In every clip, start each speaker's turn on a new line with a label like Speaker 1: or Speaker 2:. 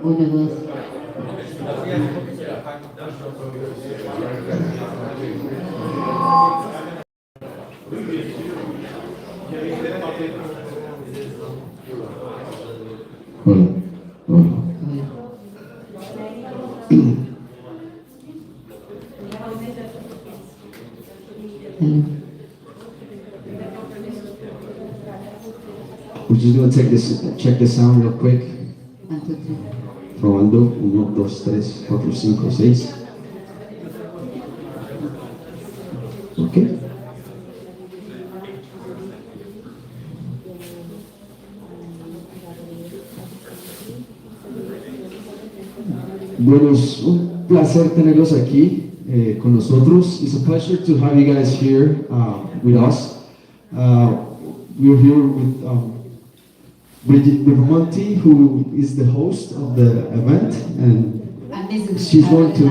Speaker 1: Uno, dos.
Speaker 2: Hola. We're just going to check the sound real quick.
Speaker 1: 1, 2, 3.
Speaker 2: Probando. 1, 2, 3, 4, 5, 6. Ok. Bueno, es un placer tenerlos aquí con nosotros. It's a pleasure to have you guys here with us. We're here with Bridget Bermonti, who is the host of the event, and she's going to do.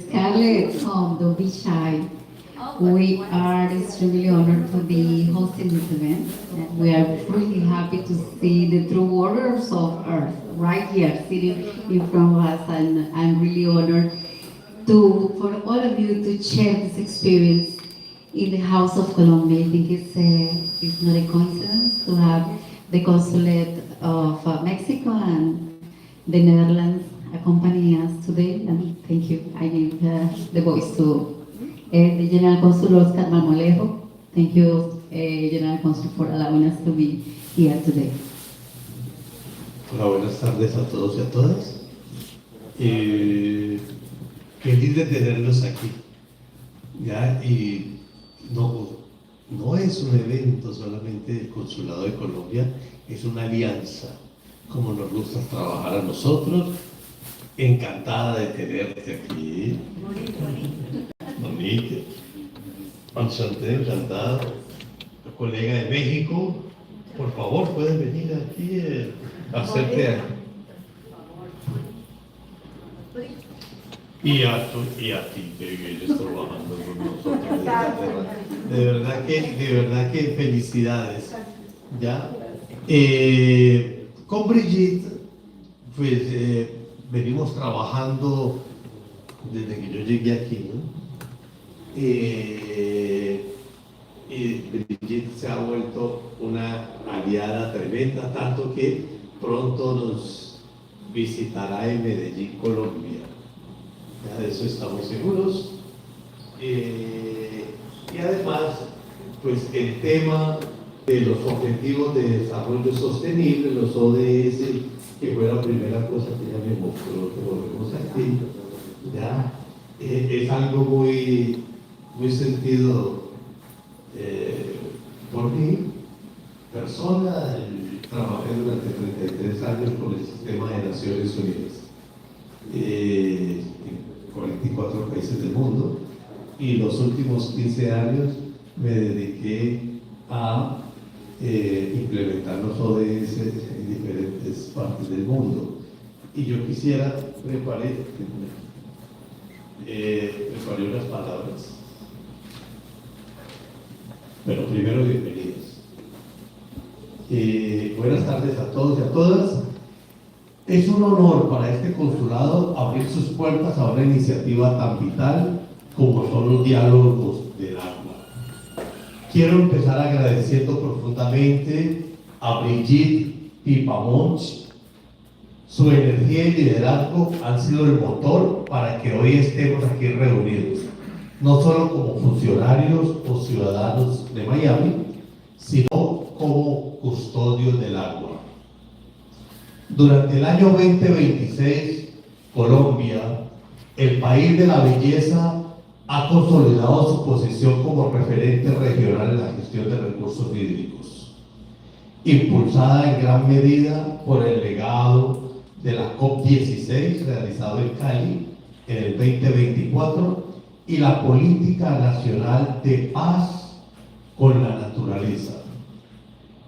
Speaker 1: Scarlett, don't be shy. We are extremely honored to be hosting this event. We are really happy to see the true warriors of Earth right here, sitting in front of us, and I'm really honored for all of you to share this experience in the House of Colombia. I think it's not a coincidence to have the Consulate of Mexico and the Netherlands accompanying us today, and thank you. I give the voice to the General Consul Oscar Marmolejo. Thank you, General Consul, for allowing us to be here today.
Speaker 3: Hola, buenas tardes a todos y a todas. Feliz de tenerlos aquí. ¿Ya? Y no es un evento solamente del Consulado de Colombia, es una alianza, como nos gusta trabajar a nosotros. Encantada de tenerte aquí. Monique, enchanté, encantado. Colega de México, por favor, pueden venir aquí a hacerte. Y a ti que vienes trabajando con nosotros. De verdad que felicidades. ¿Ya? Con Brigitte, pues venimos trabajando desde que yo llegué aquí, ¿no? Y Brigitte se ha vuelto una aliada tremenda, tanto que pronto nos visitará en Medellín, Colombia. Ya de eso estamos seguros. Y además, pues el tema de los Objetivos de Desarrollo Sostenible, los ODS, que fue la primera cosa que ella me mostró, que volvemos aquí, ¿ya? Es algo muy sentido por mí, persona. Trabajé durante 33 años con el sistema de Naciones Unidas, en 44 países del mundo, y los últimos 15 años me dediqué a implementar los ODS en diferentes partes del mundo. Y yo quisiera preparé unas palabras. Pero primero, bienvenidos. Buenas tardes a todos y a todas. Es un honor para este consulado abrir sus puertas a una iniciativa tan vital como son los diálogos del agua. Quiero empezar agradeciendo profundamente a Brigitte Pipamons. Su energía y liderazgo han sido el motor para que hoy estemos aquí reunidos. no solo como funcionarios o ciudadanos de Miami, sino como custodios del agua. Durante el año 2026, Colombia, el país de la belleza, ha consolidado su posición como referente regional en la gestión de recursos hídricos, impulsada en gran medida por el legado de la COP16 realizado en Cali en el 2024 y la política nacional de paz con la naturaleza.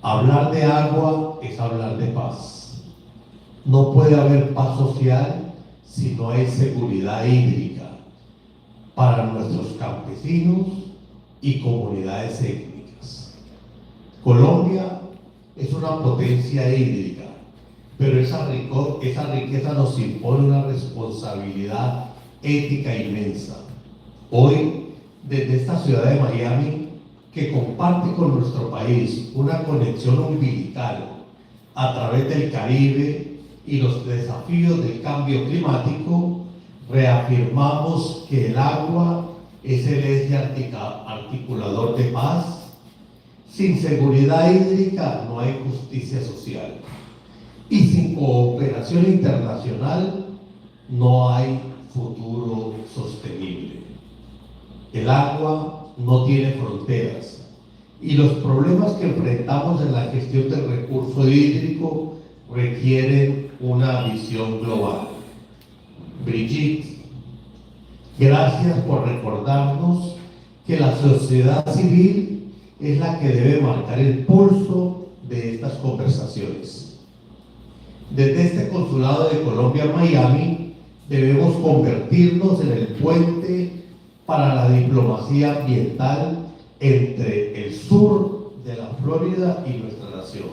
Speaker 3: Hablar de agua es hablar de paz. No puede haber paz social si no hay seguridad hídrica para nuestros campesinos y comunidades étnicas. Colombia es una potencia hídrica, pero esa riqueza nos impone una responsabilidad ética inmensa. Hoy, desde esta ciudad de Miami, que comparte con nuestro país una conexión umbilical a través del Caribe y los desafíos del cambio climático, reafirmamos que el agua es el eje articulador de paz. Sin seguridad hídrica no hay justicia social. Y sin cooperación internacional no hay futuro sostenible. El agua no tiene fronteras y los problemas que enfrentamos en la gestión del recurso hídrico requieren una visión global. Brigitte, gracias por recordarnos que la sociedad civil es la que debe marcar el pulso de estas conversaciones. Desde este Consulado de Colombia en Miami, debemos convertirnos en el puente para la diplomacia ambiental entre el sur de la Florida y nuestra nación.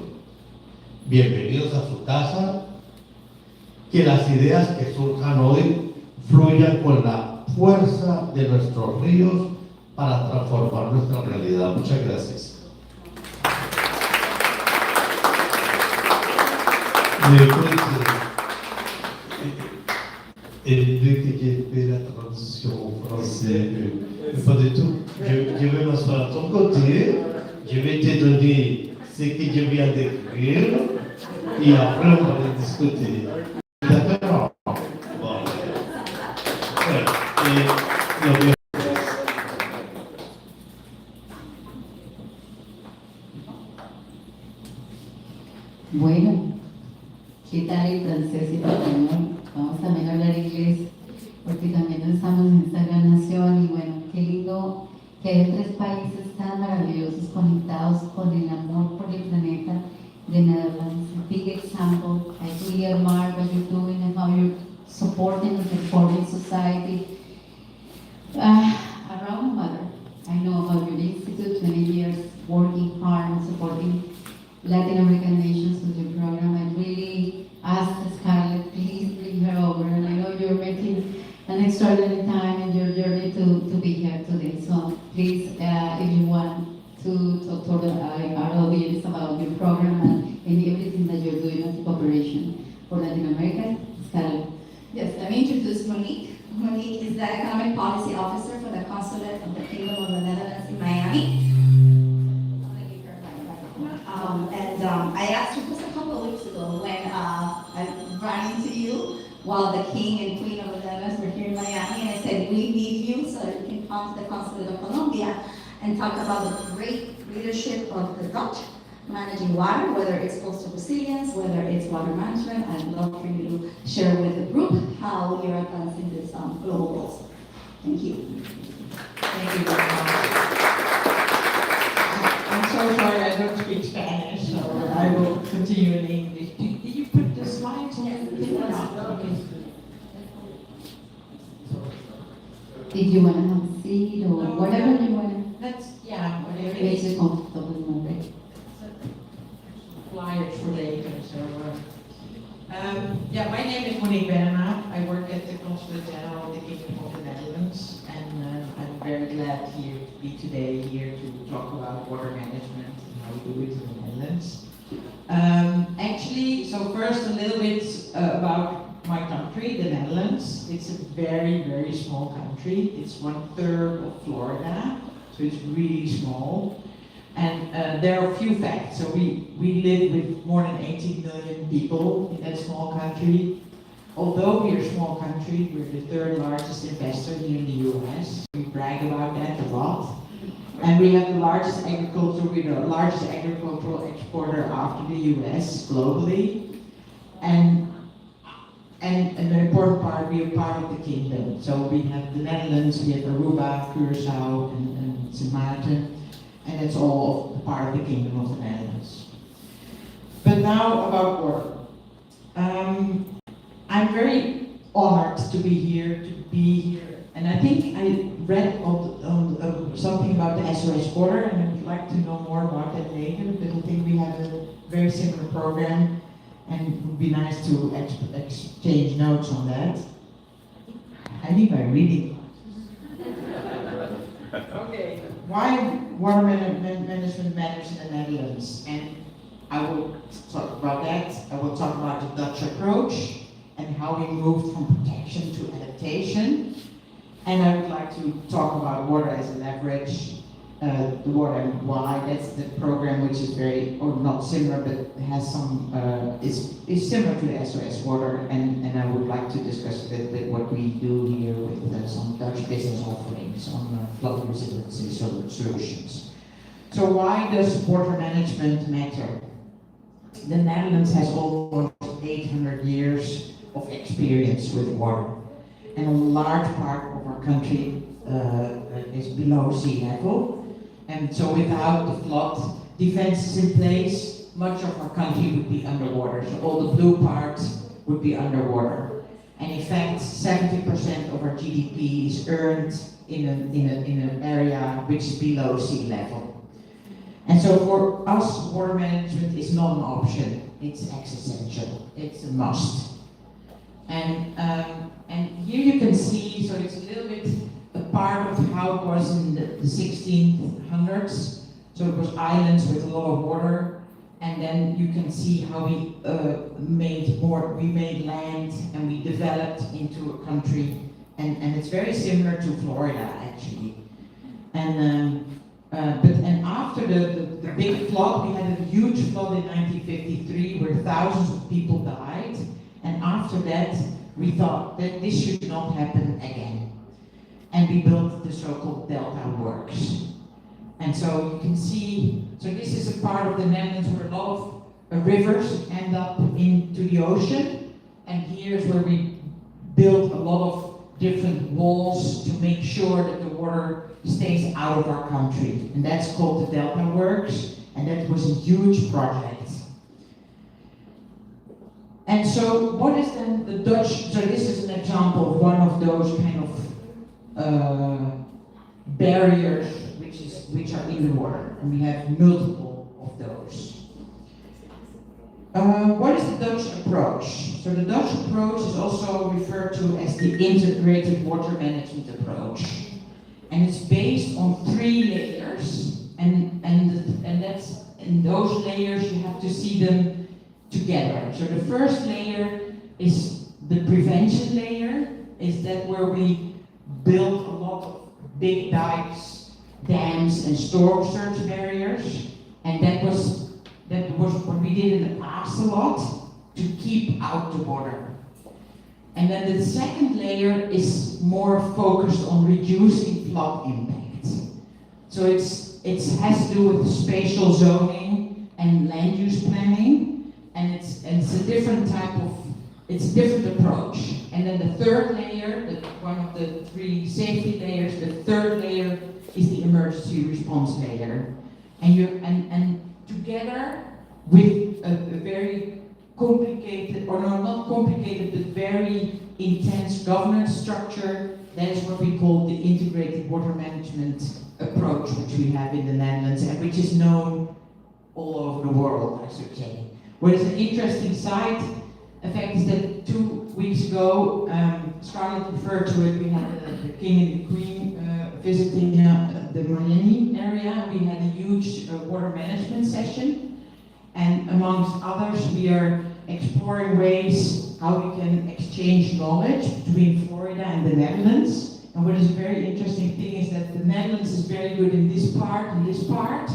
Speaker 3: Bienvenidos a su casa. Que las ideas que surjan hoy fluyan con la fuerza de nuestros ríos para transformar nuestra realidad. Muchas gracias.
Speaker 4: Et vu que j'ai fait la transition au français, pas du tout. Je vais m'asseoir à ton côté, je vais te donner ce que je viens d'écrire et après on va discuter. D'accord? Bon. Et
Speaker 1: Bueno, ¿qué tal el francés y el español? Vamos también a hablar inglés, porque también estamos en esta gran nación y bueno, qué lindo que hay tres países tan maravillosos conectados con el amor por el planeta de Netherlands. A big example. I really admire what you're doing and how you're supporting and reforming society around Mother. I know about your institute, many years working hard and supporting Latin American nations with your program. I really asked Scarlett, please bring her over. And I know you're making an extraordinary time in your journey to be here today. So please, if you want to talk to our audience about your program and everything that you're doing as a cooperation for Latin America, Scarlett.
Speaker 5: Yes, let me introduce Monique. Monique is the Economic Policy Officer for the Consulate of the Kingdom of the Netherlands in Miami. I asked her just a couple of weeks ago when I ran into you while the King and Queen of the Netherlands were here in Miami, and I said, we need you so that you can come to the Consulate of Colombia and talk about the great leadership of the Dutch managing water, whether it's coastal resilience, whether it's water management. I'd love for you to share with the group how you're advancing this global goals. Thank you.
Speaker 6: Thank you very much. I'm so sorry I don't speak Spanish, so I will continue in English. Did you put the slides on the thing or not? Okay.
Speaker 1: If you want to have a seat or whatever you want
Speaker 6: That's, yeah,
Speaker 1: to
Speaker 6: whatever it
Speaker 1: make
Speaker 6: is.
Speaker 1: you comfortable moment.
Speaker 6: Flyers for later, so. Yeah, my name is Monique Benema. I work at the Consulate General of the Kingdom of the Netherlands, and I'm very glad here to be today here to talk about water management and how we do it in the Netherlands. Actually, so first a little bit about my country, the Netherlands. It's a very, very small country. It's 1/3 of Florida, so it's really small. And there are a few facts. So we live with more than 18 million people in that small country. Although we're a small country, we're the 3rd largest investor here in the US. We brag about that a lot. And we have the largest agricultural exporter after the US globally. And an important part, we are part of the kingdom. So we have the Netherlands, we have Aruba, Curaçao, and Sint Maarten, and it's all part of the kingdom of the Netherlands. But now about water. I'm very honored to be here, and I think I read something about the SOS Water, and I would like to know more about that later, but I think we have a very similar program, and it would be nice to exchange notes on that. I need my reading. Okay, why water management matters in the Netherlands, and I will talk about that. I will talk about the Dutch approach, and how we moved from protection to adaptation. And I would like to talk about water as a leverage, the water and why. That's the program which is very, or not similar, but has some, is similar to the SOS Water. And I would like to discuss a little bit what we do here with some Dutch business offerings on flood resiliency solutions. So why does water management matter? The Netherlands has almost 800 years of experience with water, and a large part of our country is below sea level, and so without the flood defenses in place, much of our country would be underwater, so all the blue parts would be underwater. And in fact, 70% of our GDP is earned in an area which is below sea level. And so for us, water management is not an option, it's existential, it's a must. And here you can see, so it's a little bit a part of how it was in the 1600s. So it was islands with a lot of water, and then you can see how we made land and we developed into a country, and it's very similar to Florida actually. And after the big flood, we had a huge flood in 1953 where thousands of people died. And after that, we thought that this should not happen again. And we built the so-called Delta Works. And so you can see, so this is a part of the Netherlands where a lot of rivers end up into the ocean. And here's where we built a lot of different walls to make sure that the water stays out of our country. And that's called the Delta Works. And that was a huge project. And so what is then the Dutch, so this is an example of one of those kind of barriers which are in the water, and we have multiple of those. What is the Dutch approach? So the Dutch approach is also referred to as the integrated water management approach. And it's based on 3 layers, and that's, in those layers you have to see them together. So the first layer is the prevention layer, is that where we build a lot of big dikes, dams, and storm surge barriers, and that was what we did in the past a lot to keep out the water. And then the second layer is more focused on reducing flood impact. So it has to do with spatial zoning and land use planning. And it's a different it's a different approach. And then the third layer, one of the 3 safety layers, the third layer is the emergency response layer. And together with a very complicated, or no, not complicated, but very intense governance structure, that is what we call the integrated water management approach, which we have in the Netherlands, and which is known all over the world, I should say. What is an interesting side effect is that 2 weeks ago, Scarlett referred to it, we had the King and the Queen visiting the Miami area. We had a huge water management session, and amongst others, we are exploring ways how we can exchange knowledge between Florida and the Netherlands. And what is a very interesting thing is that the Netherlands is very good in this part and this part.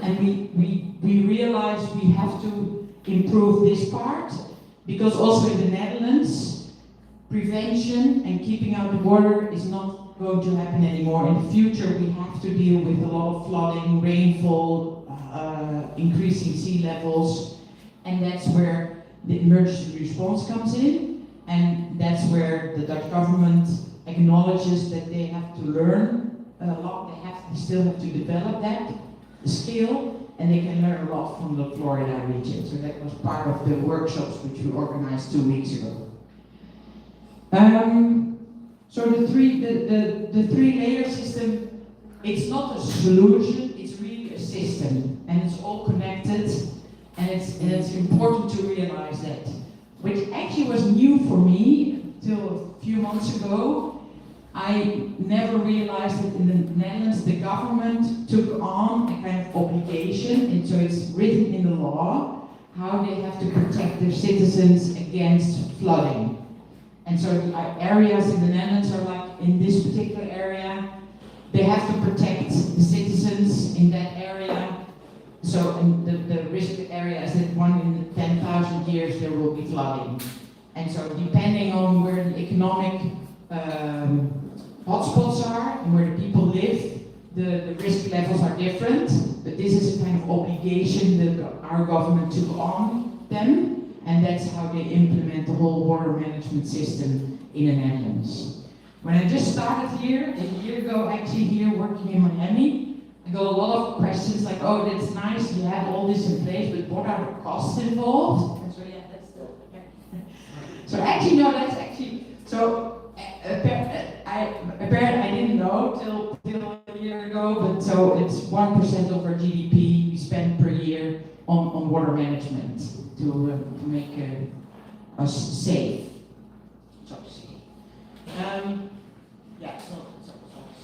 Speaker 6: And we realize we have to improve this part, because also in the Netherlands, prevention and keeping out the water is not going to happen anymore. In the future, we have to deal with a lot of flooding, rainfall, increasing sea levels, and that's where the emergency response comes in, and that's where the Dutch government acknowledges that they have to learn a lot. They still have to develop that skill, and they can learn a lot from the Florida region. So that was part of the workshops which we organized 2 weeks ago. So the three-layer system, it's not a solution, it's really a system, and it's all connected, and it's important to realize that. Which actually was new for me till a few months ago. I never realized that in the Netherlands the government took on a kind of obligation, and so it's written in the law how they have to protect their citizens against flooding. And so areas in the Netherlands are like, in this particular area, they have to protect the citizens in that area. So in the risk area is that 1 in 10,000 years there will be flooding. And so depending on where the economic hotspots are and where the people live, the risk levels are different, but this is a kind of obligation that our government took on them, and that's how they implement the whole water management system in the Netherlands. When I just started here, a year ago, actually here working in Miami, I got a lot of questions like, oh, that's nice, you have all this in place, but what are the costs involved? And so yeah, that's the, so actually, no, that's actually, so apparently I didn't know till a year ago, but so it's 1% of our GDP we spend per year on water management to make us safe. So yeah, so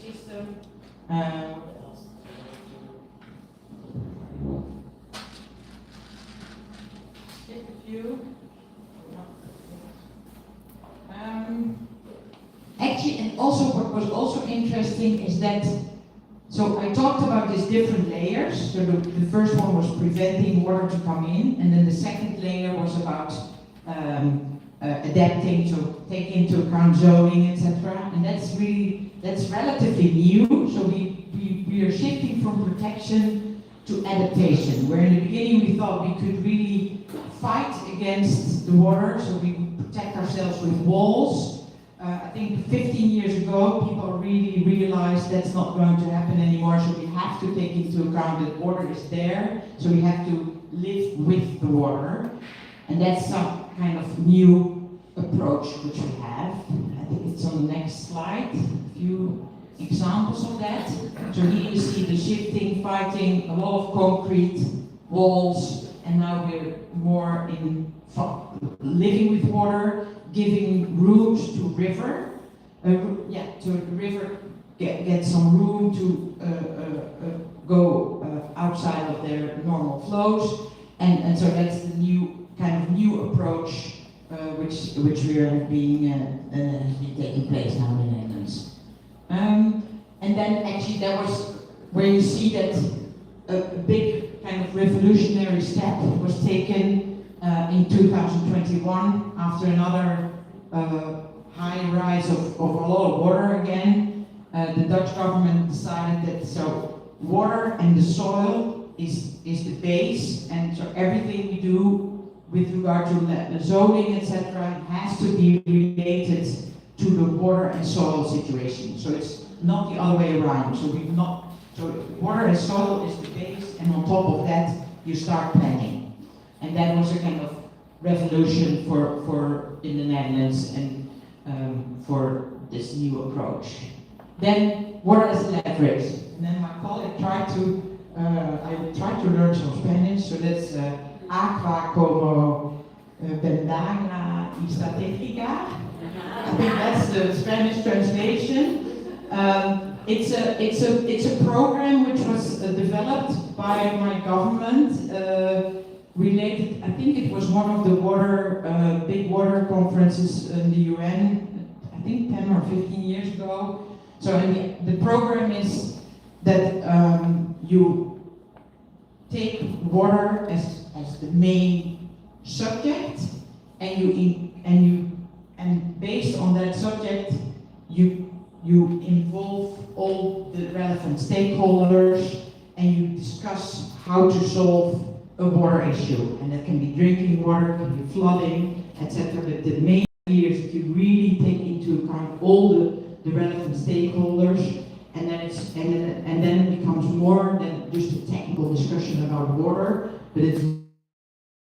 Speaker 6: system. What else? Skip a few. Actually, and also what was also interesting is that, so I talked about these different layers. So the first one was preventing water to come in, and then the second layer was about adapting, to take into account zoning, etc. And that's relatively new. So we are shifting from protection to adaptation, where in the beginning we thought we could really fight against the water, so we protect ourselves with walls. I think 15 years ago, people really realized that's not going to happen anymore, so we have to take into account that water is there, so we have to live with the water. And that's some kind of new approach which we have. I think it's on the next slide, a few examples of that. So here you see the shifting, fighting, a lot of concrete, walls, and now we're more in living with water, giving rooms to river, to the river get some room to go outside of their normal flows, and so that's the new kind of new approach which we are being taking place now in the Netherlands. And then actually that was where you see that a big kind of revolutionary step was taken in 2021 after another high rise of a lot of water again. The Dutch government decided that so water and the soil is the base, and so everything we do with regard to the zoning, etc., has to be related to the water and soil situation. So it's not the other way around. So water and soil is the base, and on top of that you start planning. And that was a kind of revolution for in the Netherlands and for this new approach. Then water as leverage. And then my colleague tried to learn some Spanish, so that's agua como ventana estratégica. I think that's the Spanish translation. It's a program which was developed by my government related, I think it was one of the big water conferences in the UN, I think 10 or 15 years ago. So the program is that you take water as the main subject, and based on that subject, you involve all the relevant stakeholders, and you discuss how to solve a water issue. And that can be drinking water, can be flooding, etc. But the main idea is that you really take into account all the relevant stakeholders, and then it becomes more than just a technical discussion about water, but it's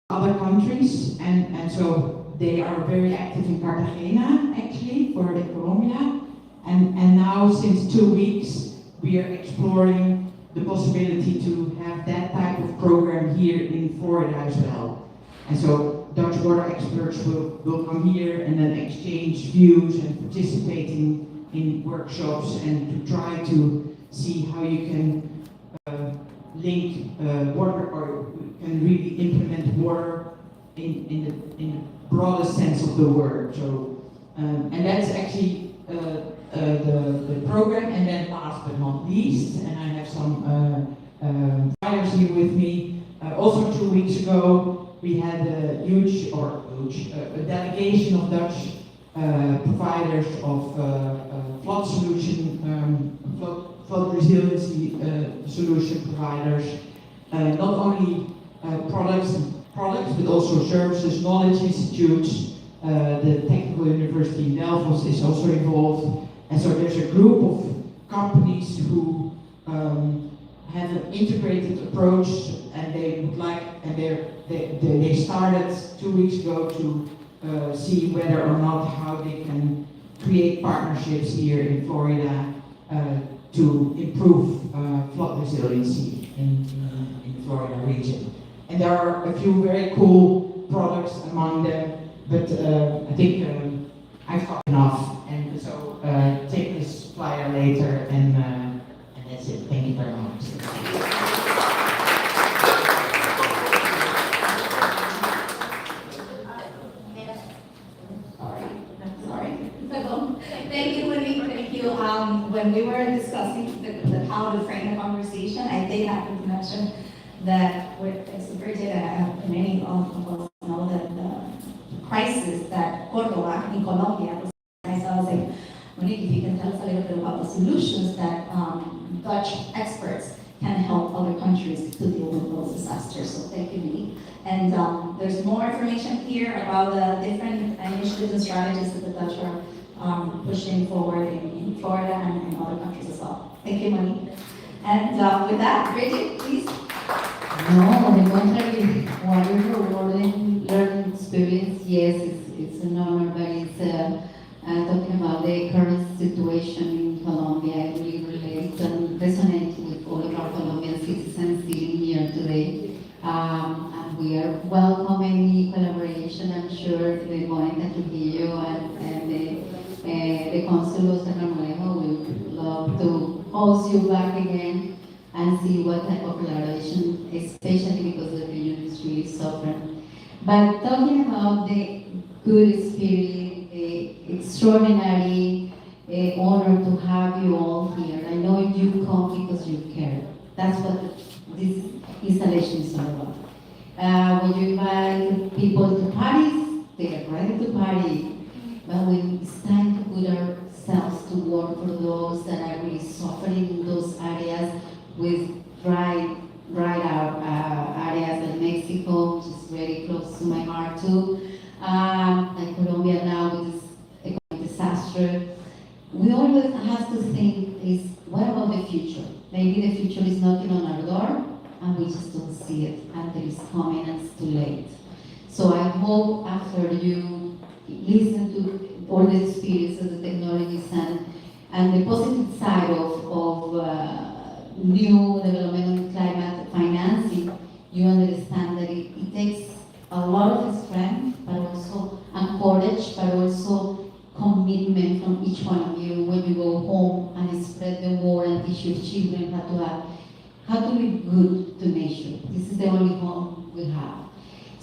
Speaker 6: other countries, and so they are very active in Cartagena, actually, for the Colombia, and now since 2 weeks we are exploring the possibility to have that type of program here in Florida as well. And so Dutch water experts will come here and then exchange views and participating in workshops and to try to see how you can link water, or can really implement water in the broadest sense of the word. So, and that's actually the program. And then last but not least, and I have some flyers here with me. Also 2 weeks ago, we had a a delegation of Dutch providers of flood solution, flood resiliency solution providers, not only products, but also services, knowledge institutes. The Technical University in Delft is also involved, and so there's a group of companies who have an integrated approach, and they would like, and they started 2 weeks ago to see whether or not how they can create partnerships here in Florida to improve flood resiliency in the Florida region. And there are a few very cool products among them, but I think I've got enough, and so take this flyer later, and that's it. Thank you very much.
Speaker 5: Thank you, Monique. Thank you. When we were discussing how to frame the conversation, I did happen to mention that with many of us know that the crisis that Córdoba in Colombia was. So I was like, Monique, if you can tell us a little bit about the solutions that Dutch experts can help other countries to deal with those disasters. So thank you, Monique. And there's more information here about the different initiatives and strategies that the Dutch are pushing forward in Florida and in other countries as well. Thank you, Monique. And with that, Bridget, please.
Speaker 1: No, on the contrary, wonderful learning experience. Yes, it's an honor, but it's talking about the current situation in Colombia. I really relate and resonate with all of our Colombian citizens sitting here today. And we are welcoming the collaboration. I'm sure the Monica Trujillo and the Consul Oscar Marmolejo will love to host you back again and see what type of collaboration, especially because the region is really suffering. But talking about the good spirit, the extraordinary honor to have you all here. I know you come because you care. That's what this installation is all about. When you invite people to parties, they are ready to party. But when it's time to put ourselves to work for those that are really suffering in those areas, with right out areas like Mexico, which is very close to my heart too, like Colombia now with this economic disaster. We always have to think is, what about the future? Maybe the future is knocking on our door and we just don't see it until it's coming and it's too late. So I hope after you listen to all the experiences, the technologies and the positive side of new development and climate financing, you understand that it takes a lot of strength, but also and courage, but also commitment from each one of you when you go home and spread the word and teach your children how to live good to nature. This is the only home we have.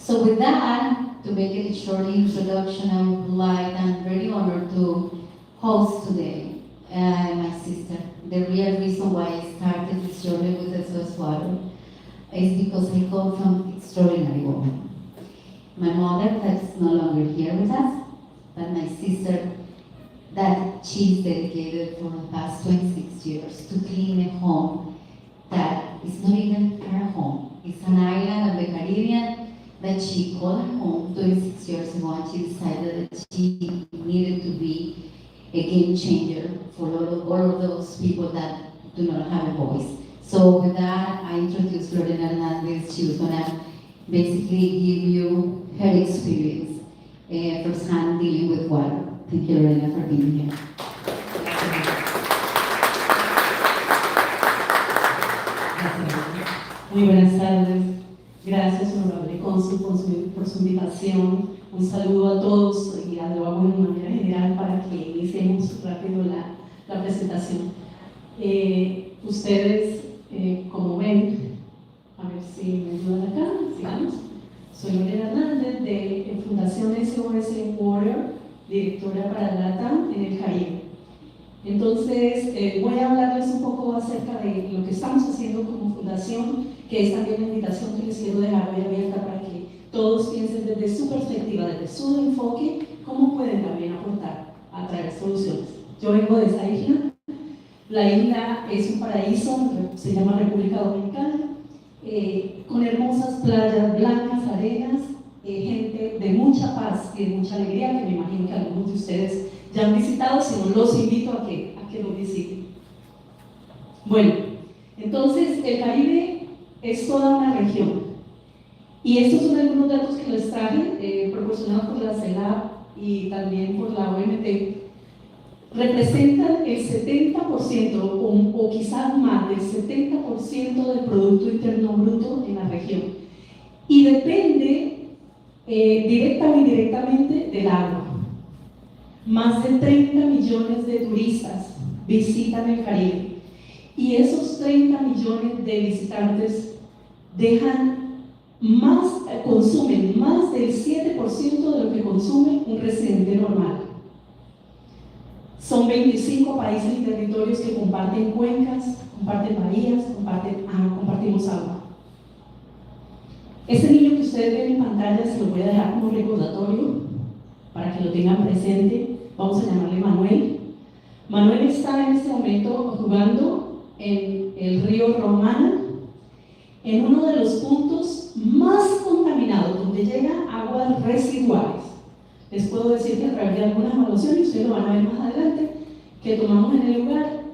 Speaker 1: So with that, to make it a short introduction, I would like, I'm very honored to host today my sister. The real reason why I started this journey with SOS Water is because I come from extraordinary woman. My mother, that's no longer here with us, but my sister, that she's dedicated for the past 26 years to clean a home that is not even her home. It's an island of the Caribbean that she called her home 26 years ago, and she decided that she needed to be a game changer for all of those people that do not have a voice. So with that, I introduced Lorena Hernandez. She was gonna basically give you her experience firsthand dealing with water. Thank you, Lorena, for being here.
Speaker 7: Muy buenas tardes. Gracias, honorable cónsul, por su invitación. Un saludo a todos y a lo hago de manera general para que iniciemos rápido la presentación. Ustedes, como ven, a ver si me ayudan acá, sigamos. Soy Lorena Hernández de Fundación SOS Water, directora para el LATAM en el Caribe. Entonces, voy a hablarles un poco acerca de lo que estamos haciendo como fundación, que es también la invitación que les quiero dejar hoy abierta para que todos piensen desde su perspectiva, desde su enfoque, cómo pueden también aportar a traer soluciones. Yo vengo de esa isla. La isla es un paraíso, se llama República Dominicana, con hermosas playas blancas, arenas, gente de mucha paz y de mucha alegría, que me imagino que algunos de ustedes ya han visitado, si no los invito a que lo visiten. Bueno, entonces el Caribe es toda una región, y estos son algunos datos que les traje, proporcionados por la CELAP y también por la OMT. Representan el 70% o quizás más del 70% del Producto Interno Bruto en la región, y depende directa o indirectamente del agua. Más de 30 millones de turistas visitan el Caribe, y esos 30 millones de visitantes consumen más del 7% de lo que consume un residente normal. Son 25 países y territorios que comparten cuencas, comparten bahías, compartimos agua. Este niño que ustedes ven en pantalla se lo voy a dejar como recordatorio para que lo tengan presente. Vamos a llamarle Manuel. Manuel está en este momento jugando en el río Romana, en uno de los puntos más contaminados, donde llegan aguas residuales. Les puedo decir que a través de algunas evaluaciones, ustedes lo van a ver más adelante, que tomamos en el lugar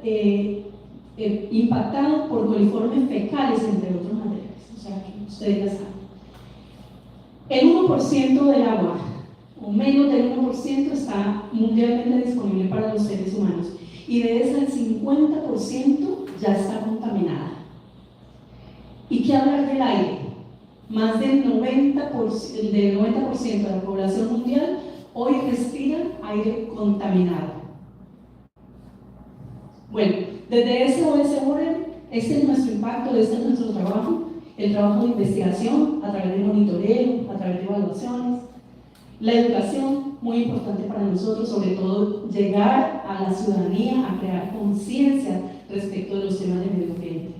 Speaker 7: impactado por coliformes fecales, entre otros materiales. O sea, que ustedes ya saben. El 1% del agua, o menos del 1%, está mundialmente disponible para los seres humanos, y de esa el 50% ya está contaminada. ¿Y qué hablar del aire? Más del 90% de la población mundial hoy respira aire contaminado. Bueno, desde SOS Water, este es nuestro impacto, este es nuestro trabajo, el trabajo de investigación a través de monitoreo, a través de evaluaciones. La educación, muy importante para nosotros, sobre todo llegar a la ciudadanía a crear conciencia respecto de los temas de medio ambiente.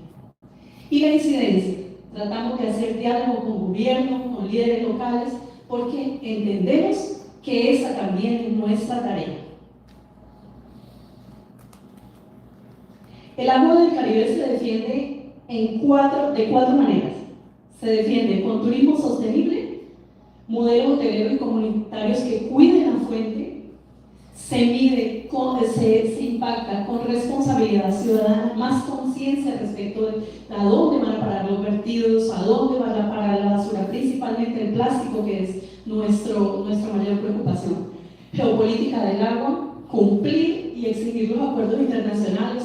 Speaker 7: Y la incidencia, tratamos de hacer diálogo con gobierno, con líderes locales, porque entendemos que esa también es nuestra tarea. El agua del Caribe se defiende de cuatro maneras. Se defiende con turismo sostenible, modelos hoteleros y comunitarios que cuiden la fuente, se mide, se impacta con responsabilidad ciudadana, más conciencia respecto de a dónde van a parar los vertidos, a dónde van a parar la basura, principalmente el plástico, que es nuestra mayor preocupación. Geopolítica del agua, cumplir y exigir los acuerdos internacionales.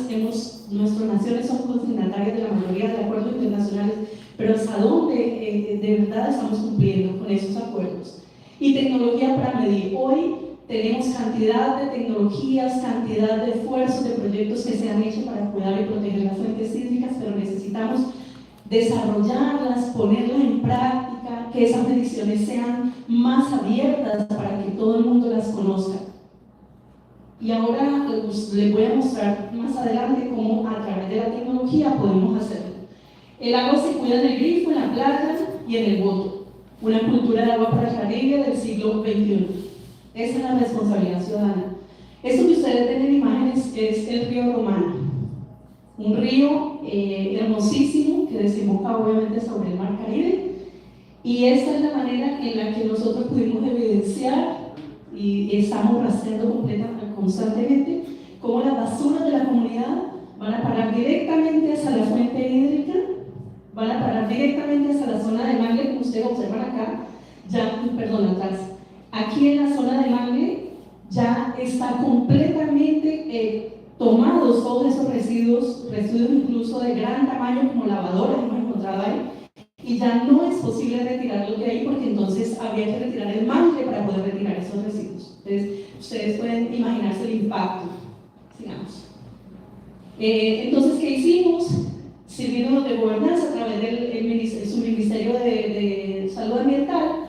Speaker 7: Nuestras naciones son consignatarias de la mayoría de acuerdos internacionales, pero ¿hasta dónde de verdad estamos cumpliendo con esos acuerdos? Y tecnología para medir. Hoy tenemos cantidad de tecnologías, cantidad de esfuerzos, de proyectos que se han hecho para cuidar y proteger las fuentes hídricas, pero necesitamos desarrollarlas, ponerlas en práctica que esas mediciones sean más abiertas para que todo el mundo las conozca. Y ahora les voy a mostrar más adelante cómo a través de la tecnología podemos hacerlo. El agua se cuida en el grifo, en la playa y en el bote. Una cultura de agua para el Caribe del siglo XXI. Esa es la responsabilidad ciudadana. Esto que ustedes ven en imágenes es el río Romano. Un río hermosísimo que desemboca obviamente sobre el mar Caribe. Y esta es la manera en la que nosotros pudimos evidenciar y estamos rastreando constantemente cómo las basuras de la comunidad van a parar directamente hacia la fuente hídrica, van a parar directamente hacia la zona de mangle, como ustedes observan acá, atrás. Aquí en la zona de mangle ya está completamente tomados todos esos residuos incluso de gran tamaño como lavadoras hemos encontrado ahí, y ya no es posible retirarlos de ahí porque entonces habría que retirar el mangle para poder retirar esos residuos. Entonces, ustedes pueden imaginarse el impacto. Sigamos. Entonces, ¿qué hicimos? Sirviéndonos de gobernanza a través del subministerio de salud ambiental,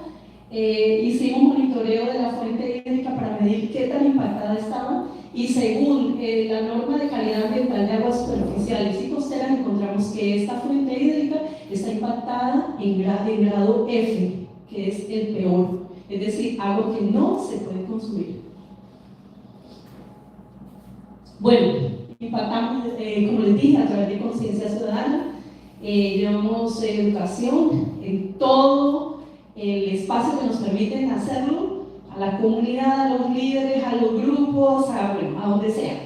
Speaker 7: hicimos monitoreo de la fuente hídrica para medir qué tan impactada estaba, y según la norma de calidad ambiental de aguas superficiales y costeras encontramos que esta fuente hídrica está impactada en grado F, que es el peor, es decir, agua que no se puede consumir. Bueno, impactamos, como les dije, a través de conciencia ciudadana, llevamos educación en todo el espacio que nos permiten hacerlo, a la comunidad, a los líderes, a los grupos, a donde sea.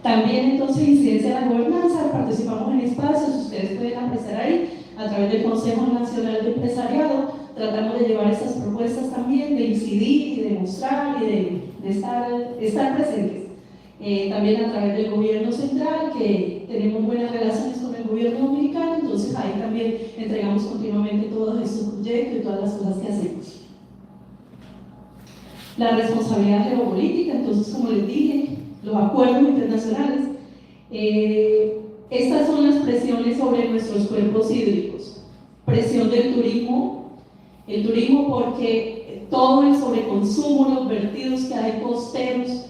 Speaker 7: También entonces incidencia en la gobernanza, participamos en espacios, ustedes pueden apreciar ahí, a través del Consejo Nacional de Empresariado, tratamos de llevar estas propuestas también, de incidir y de mostrar y de estar presentes. También a través del gobierno central, que tenemos buenas relaciones con el gobierno dominicano, entonces ahí también entregamos continuamente todos estos proyectos y todas las cosas que hacemos. La responsabilidad geopolítica, entonces como les dije, los acuerdos internacionales, estas son las presiones sobre nuestros cuerpos hídricos. Presión del turismo, el turismo porque todo el sobreconsumo, los vertidos que hay costeros,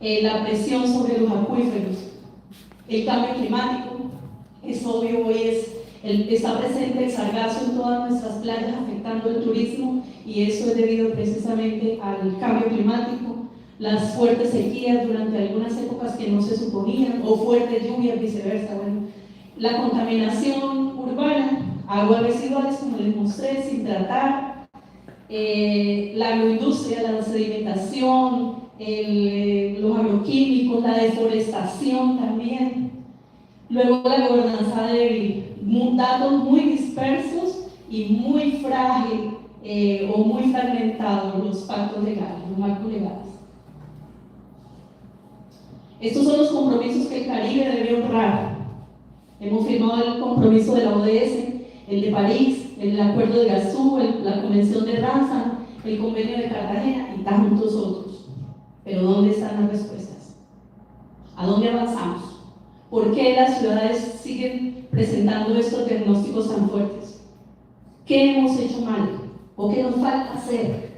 Speaker 7: la presión sobre los acuíferos, el cambio climático, es obvio, hoy está presente el sargazo en todas nuestras playas afectando el turismo, y eso es debido precisamente al cambio climático, las fuertes sequías durante algunas épocas que no se suponían, o fuertes lluvias, viceversa. Bueno, la contaminación urbana, aguas residuales como les mostré, sin tratar, la agroindustria, la sedimentación, los agroquímicos, la deforestación también. Luego la gobernanza débil, datos muy dispersos y muy frágil o muy fragmentados los pactos legales, los marcos legales. Estos son los compromisos que el Caribe debe honrar. Hemos firmado el compromiso de la ODS, el de París, el acuerdo de Gazú, la convención de Ranza, el convenio de Cartagena y tantos otros. Pero ¿dónde están las respuestas? ¿A dónde avanzamos? ¿Por qué las ciudades siguen presentando estos diagnósticos tan fuertes? ¿Qué hemos hecho mal? ¿O qué nos falta hacer?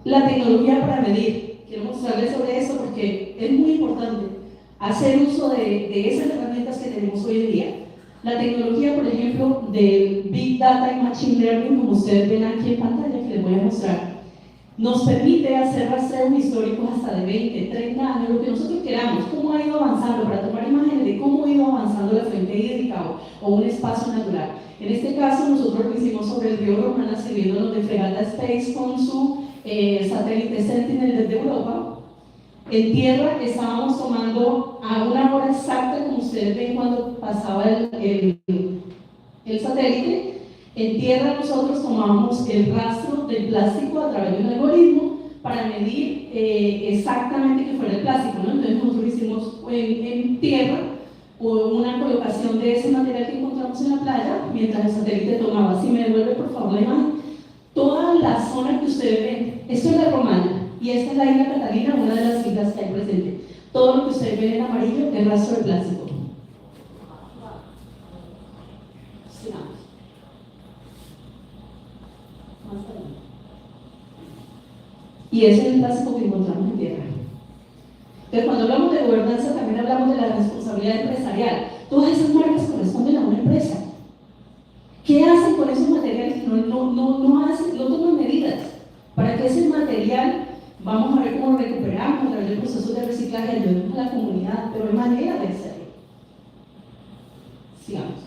Speaker 7: La tecnología para medir. Quiero mostrarles sobre eso porque es muy importante hacer uso de esas herramientas que tenemos hoy en día. La tecnología, por ejemplo, del Big Data y Machine Learning, como ustedes ven aquí en pantalla, que les voy a mostrar, nos permite hacer rastreos históricos hasta de 20, 30 años, lo que nosotros queramos, cómo ha ido avanzando, para tomar imágenes de cómo ha ido avanzando la fuente hídrica o un espacio natural. En este caso, nosotros lo hicimos sobre el río Romana, sirviéndonos de Fregata Space con su satélite Sentinel desde Europa. En tierra estábamos tomando a una hora exacta, como ustedes ven cuando pasaba el satélite. En tierra nosotros tomábamos el rastro del plástico a través de un algoritmo para medir exactamente que fuera el plástico, ¿no? Entonces nosotros hicimos en tierra una colocación de ese material que encontramos en la playa mientras el satélite tomaba. Si me devuelve por favor la imagen, toda la zona que ustedes ven, esto es la Romana y esta es la isla Catalina, una de las islas que hay presente. Todo lo que ustedes ven en amarillo es rastro de plástico. Y ese es el básico que encontramos en tierra. Entonces, cuando hablamos de gobernanza, también hablamos de la responsabilidad empresarial. Todas esas marcas corresponden a una empresa. ¿Qué hacen con esos materiales que no toman medidas? Para que ese material, vamos a ver cómo lo recuperamos a través del proceso de reciclaje, ayudemos a la comunidad, pero hay manera de hacerlo. Sigamos.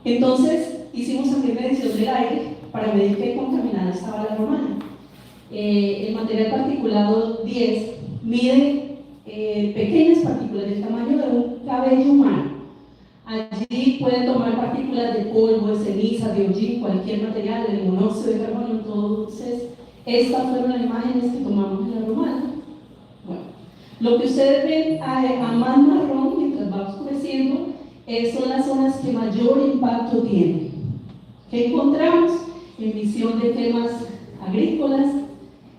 Speaker 7: Entonces, hicimos también medición del aire para medir qué contaminada estaba la romana. El material particulado 10 mide pequeñas partículas del tamaño de un cabello humano. Allí pueden tomar partículas de polvo, de ceniza, de hollín, cualquier material, de monóxido de carbono. Entonces, estas fueron las imágenes que tomamos en la romana. Bueno, lo que ustedes ven a más marrón, mientras va oscureciendo, son las zonas que mayor impacto tienen. ¿Qué encontramos? Emisión de quemas agrícolas,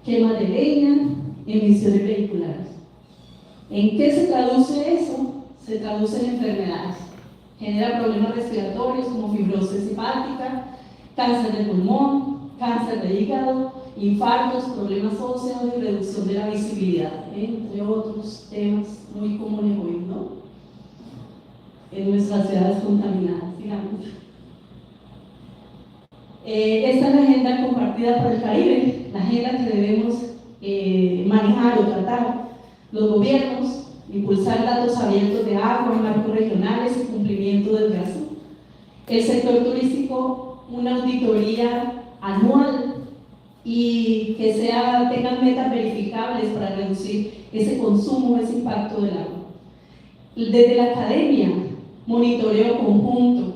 Speaker 7: quemas de leña, emisiones vehiculares. ¿En qué se traduce eso? Se traduce en enfermedades. Genera problemas respiratorios como fibrosis hepática, cáncer de pulmón, cáncer de hígado, infartos, problemas óseos y reducción de la visibilidad, entre otros temas muy comunes hoy, ¿no? En nuestras ciudades contaminadas, digamos. Esta es la agenda compartida por el Caribe, la agenda que debemos manejar o tratar los gobiernos, impulsar datos abiertos de agua en marcos regionales y cumplimiento del gasto. El sector turístico, una auditoría anual y que tengan metas verificables para reducir ese consumo, ese impacto del agua. Desde la academia, monitoreo conjunto,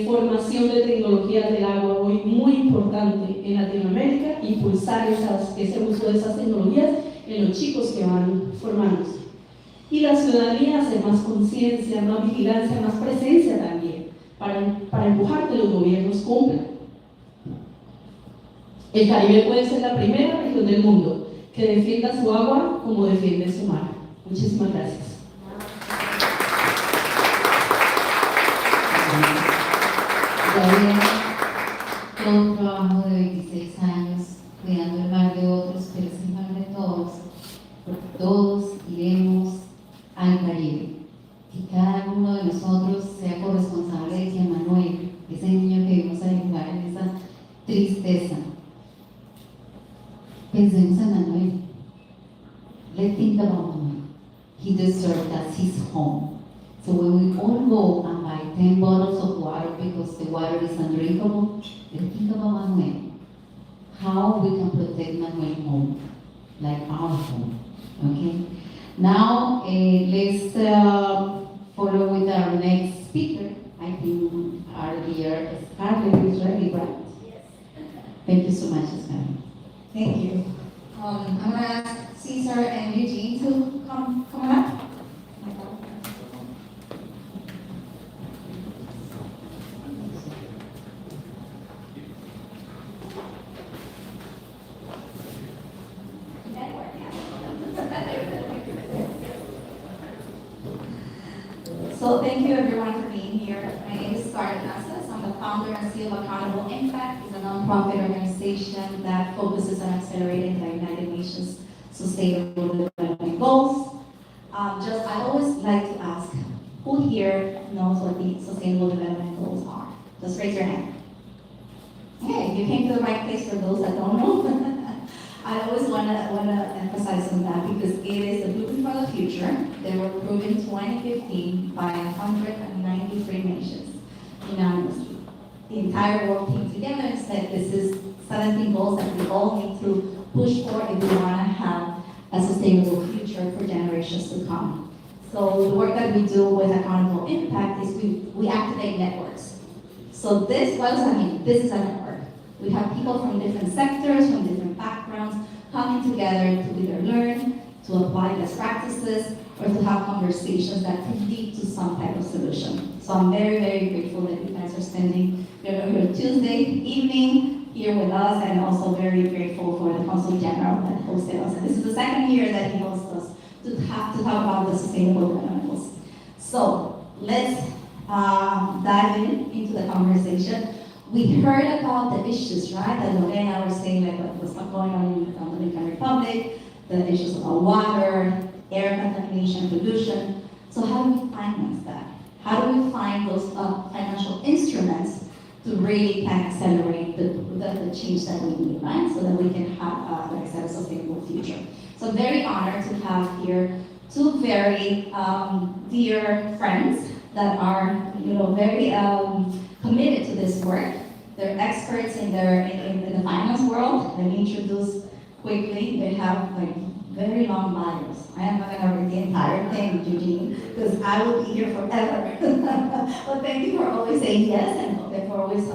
Speaker 7: formación de tecnologías del agua, hoy muy importante en Latinoamérica, impulsar ese uso de esas tecnologías en los chicos que van formándose. Y la ciudadanía hacer más conciencia, más vigilancia, más presencia también, para empujar que los gobiernos cumplan. El Caribe puede ser la primera región del mundo que defienda su agua como defiende su mar. Muchísimas gracias.
Speaker 1: Todavía todo un trabajo de 26 años cuidando el mar de otros, pero es el mar de todos, porque todos iremos al Caribe. Que cada uno de nosotros sea corresponsable de que Manuel, ese niño que vimos a dibujar en esa tristeza, pensemos en Manuel. Let's think about Manuel. He deserves that his home. So when we all go and buy 10 bottles of water because the water is undrinkable, let's think about Manuel. How we can protect Manuel home, like our home, okay? Now, let's follow with our next speaker. I think our dear Scarlett is ready, right?
Speaker 5: Yes.
Speaker 1: Thank you so much, Scarlett.
Speaker 5: Thank you. I'm going to ask Cesar and Eugene to come up. So thank you everyone for being here. My name is Scarlett Nassas. I'm the founder and CEO of Accountable Impact. It's a nonprofit organization that focuses on accelerating the United Nations Sustainable Development Goals. I always like to ask, who here knows what the Sustainable Development Goals are? Just raise your hand. Okay, you came to the right place for those that don't know. I always want to emphasize on that because it is the blueprint for the future. They were approved in 2015 by 193 nations unanimously. The entire world came together and said this is 17 goals that we all need to push for if we want to have a sustainable future for generations to come. So the work that we do with Accountable Impact is we activate networks. So what does that mean? This is a network. We have people from different sectors, from different backgrounds, coming together to either learn, to apply best practices, or to have conversations that could lead to some type of solution. So I'm very, very grateful that you guys are spending your Tuesday evening here with us, and also very grateful for the Consul General that hosted us. And this is the second year that he hosts us to talk about the Sustainable Development Goals. So let's dive into the conversation. We heard about the issues, right? That Lorena was saying, like what's going on in the Dominican Republic, the issues about water, air contamination, pollution. So how do we finance that? How do we find those financial instruments to really kind of accelerate the change that we need, right? So that we can have, like I said, a sustainable future. So I'm very honored to have here two very dear friends that are, very committed to this work. They're experts in the finance world. Let me introduce quickly. They have like very long bios. I am not going to read the entire thing, Eugene, because I will be here forever. But thank you for always saying yes and for always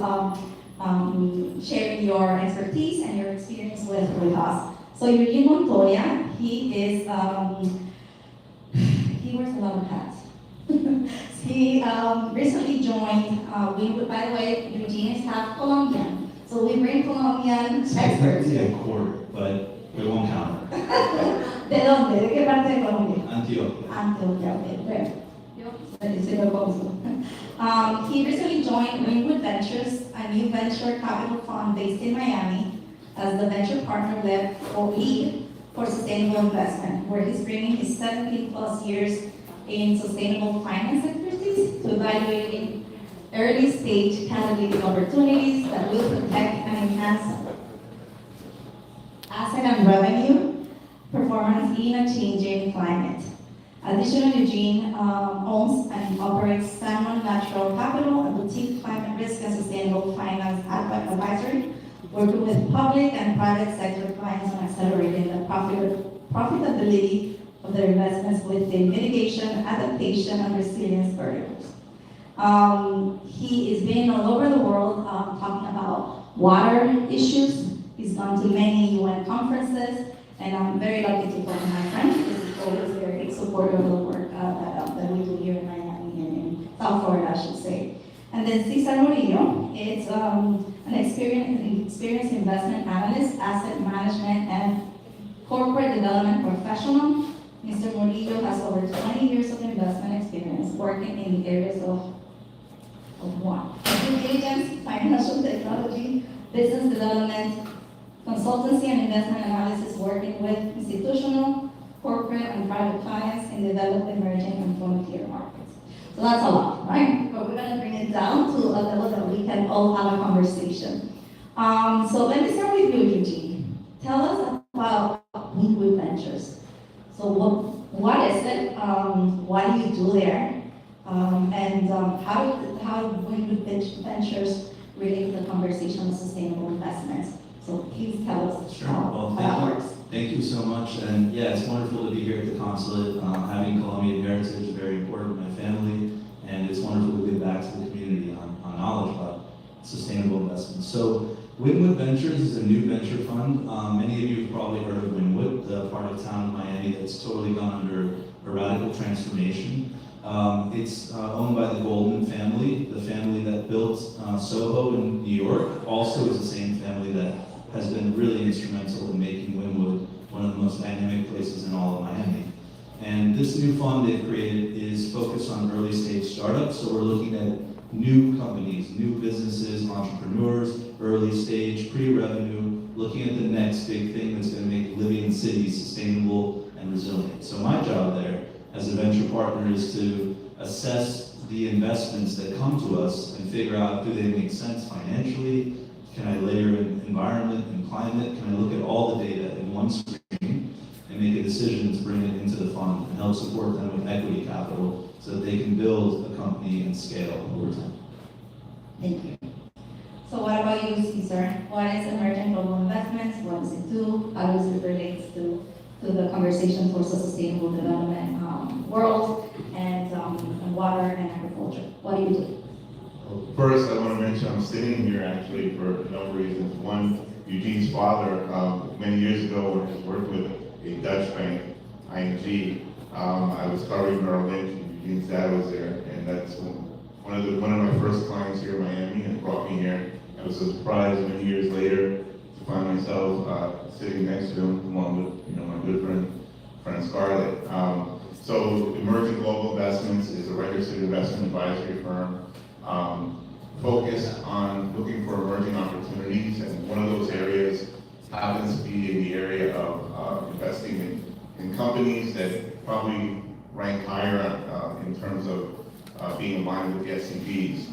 Speaker 5: sharing your expertise and your experience with us. So Eugene Montoya, he is, he wears a lot of hats. He recently joined Winwood. By the way, Eugene is half Colombian. So we bring Colombian experts.
Speaker 8: Yeah, a quarter, but we won't count it.
Speaker 5: ¿De dónde? ¿De qué parte de Colombia?
Speaker 8: Antioquia.
Speaker 5: Antioquia, okay, great. He recently joined Winwood Ventures, a new venture capital fund based in Miami, as the venture partner lead for sustainable investment, where he's bringing his 17+ years in sustainable finance expertise to evaluating early stage catalytic opportunities that will protect and enhance asset and revenue performance in a changing climate. Additionally, Eugene owns and operates Salmon Natural Capital, a boutique climate risk and sustainable finance advisory, working with public and private sector clients on accelerating the profitability of their investments within mitigation, adaptation, and resilience verticals. He is been all over the world talking about water issues. He's gone to many UN conferences, and I'm very lucky to call him my friend. He's always very supportive of the work that we do here in Miami and in South Florida, I should say. And then Cesar Murillo, it's an experienced investment analyst, asset management, and corporate development professional. Mr. Murillo has over 20 years of investment experience working in the areas of due diligence, financial technology, business development, consultancy and investment analysis, working with institutional, corporate, and private clients in developed, emerging, and frontier markets. So that's a lot, right? But we're going to bring it down to a level that we can all have a conversation. So let me start with you, Eugene. Tell us about Winwood Ventures. So what is it? What do you do there? And how Winwood Ventures relate to the conversation of sustainable investments? So please tell us
Speaker 8: Sure.
Speaker 5: how
Speaker 8: Well,
Speaker 5: that works.
Speaker 8: thank you so much. And yeah, it's wonderful to be here at the consulate. Having Colombian heritage is very important to my family, and it's wonderful to give back to the community on knowledge about sustainable investments. So Winwood Ventures is a new venture fund. Many of you have probably heard of Winwood, the part of town in Miami that's totally gone under a radical transformation. It's owned by the Golden family, the family that built Soho in New York. Also is the same family that has been really instrumental in making Winwood one of the most dynamic places in all of Miami. And this new fund they've created is focused on early stage startups. So we're looking at new companies, new businesses, entrepreneurs, early stage, pre-revenue, looking at the next big thing that's going to make living in cities sustainable and resilient. So my job there as a venture partner is to assess the investments that come to us and figure out, do they make sense financially? Can I layer in environment and climate? Can I look at all the data in one screen and make a decision to bring it into the fund and help support them with equity capital so that they can build a company and scale over time?
Speaker 5: Thank you. So what about you, Cesar? What is emerging global investments? What does it do? How does it relate to the conversation towards a sustainable development world and water and agriculture? What do you do?
Speaker 9: First, I want to mention I'm sitting here actually for a number of reasons. One, Eugene's father, many years ago when I was working with a Dutch bank, ING, I was covering Merrill Lynch, and Eugene's dad was there, and that's one of my first clients here in Miami, and brought me here. I was so surprised many years later to find myself sitting next to him, along with my good friend Scarlett. So Emerging Global Investments is a registered investment advisory firm. focus on looking for emerging opportunities, and one of those areas happens to be in the area of investing in companies that probably rank higher in terms of being aligned with the SDGs.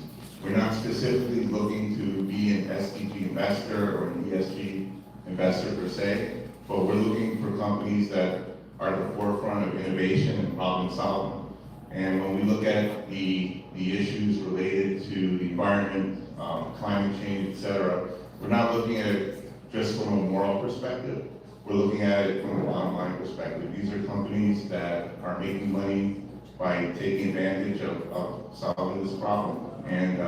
Speaker 9: We're not specifically looking to be an SDG investor or an ESG investor per se, but we're looking for companies that are at the forefront of innovation and problem solving. And when we look at the issues related to the environment, climate change, et cetera, we're not looking at it just from a moral perspective. We're looking at it from a bottom line perspective. These are companies that are making money by taking advantage of solving this problem. And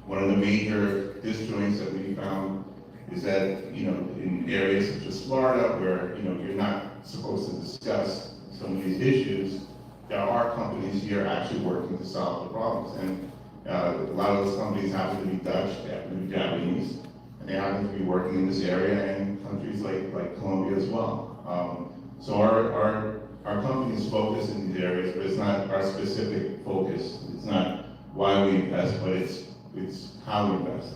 Speaker 9: one of the major disjoints that we found is that, in areas such as Florida, where, you're not supposed to discuss some of these issues, there are companies here actually working to solve the problems. And a lot of those companies happen to be Dutch, they happen to be Japanese, and they happen to be working in this area and countries like Colombia as well. So our companies focus in these areas, but it's not our specific focus. It's not why we invest, but it's how we invest.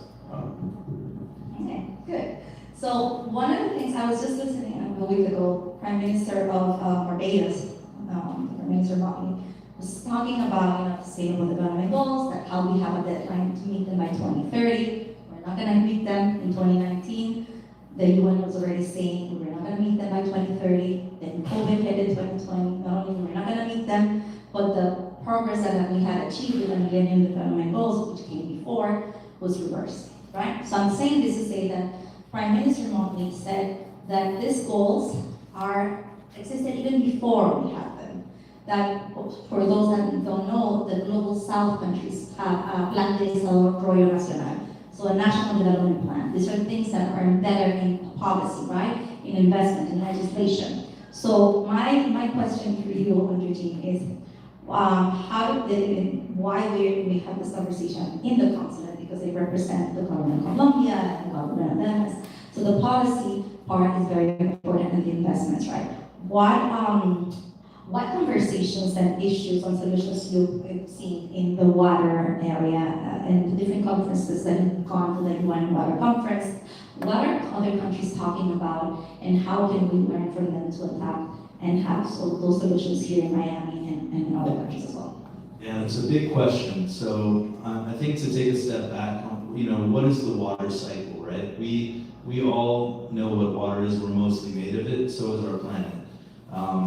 Speaker 5: Okay, good. So one of the things I was just listening a week ago, Prime Minister of Barbados, Prime Minister Motley, was talking about sustainable development goals, that how we have a deadline to meet them by 2030. We're not going to meet them in 2019. The UN was already saying we're not going to meet them by 2030. Then COVID hit in 2020. Not only we're not going to meet them, but the progress that we had achieved with the Millennium Development Goals, which came before, was reversed, right? So I'm saying this to say that Prime Minister Motley said that these goals existed even before we had them. That, for those that don't know, the Global South countries have Plan de Desarrollo Nacional, so a national development plan. These are things that are embedded in policy, right? In investment, in legislation. So my question for you, Eugene, is why we have this conversation in the consulate, because they represent the government of Colombia and the government of Venice. So the policy part is very important in the investments, right? What conversations and issues and solutions you've seen in the water area and the different conferences that have gone to the UN Water Conference? What are other countries talking about, and how can we learn from them to adapt and have those solutions here in Miami and in other countries as well?
Speaker 8: Yeah, it's a big question. So I think to take a step back, what is the water cycle, right? We all know what water is. We're mostly made of it. So is our planet.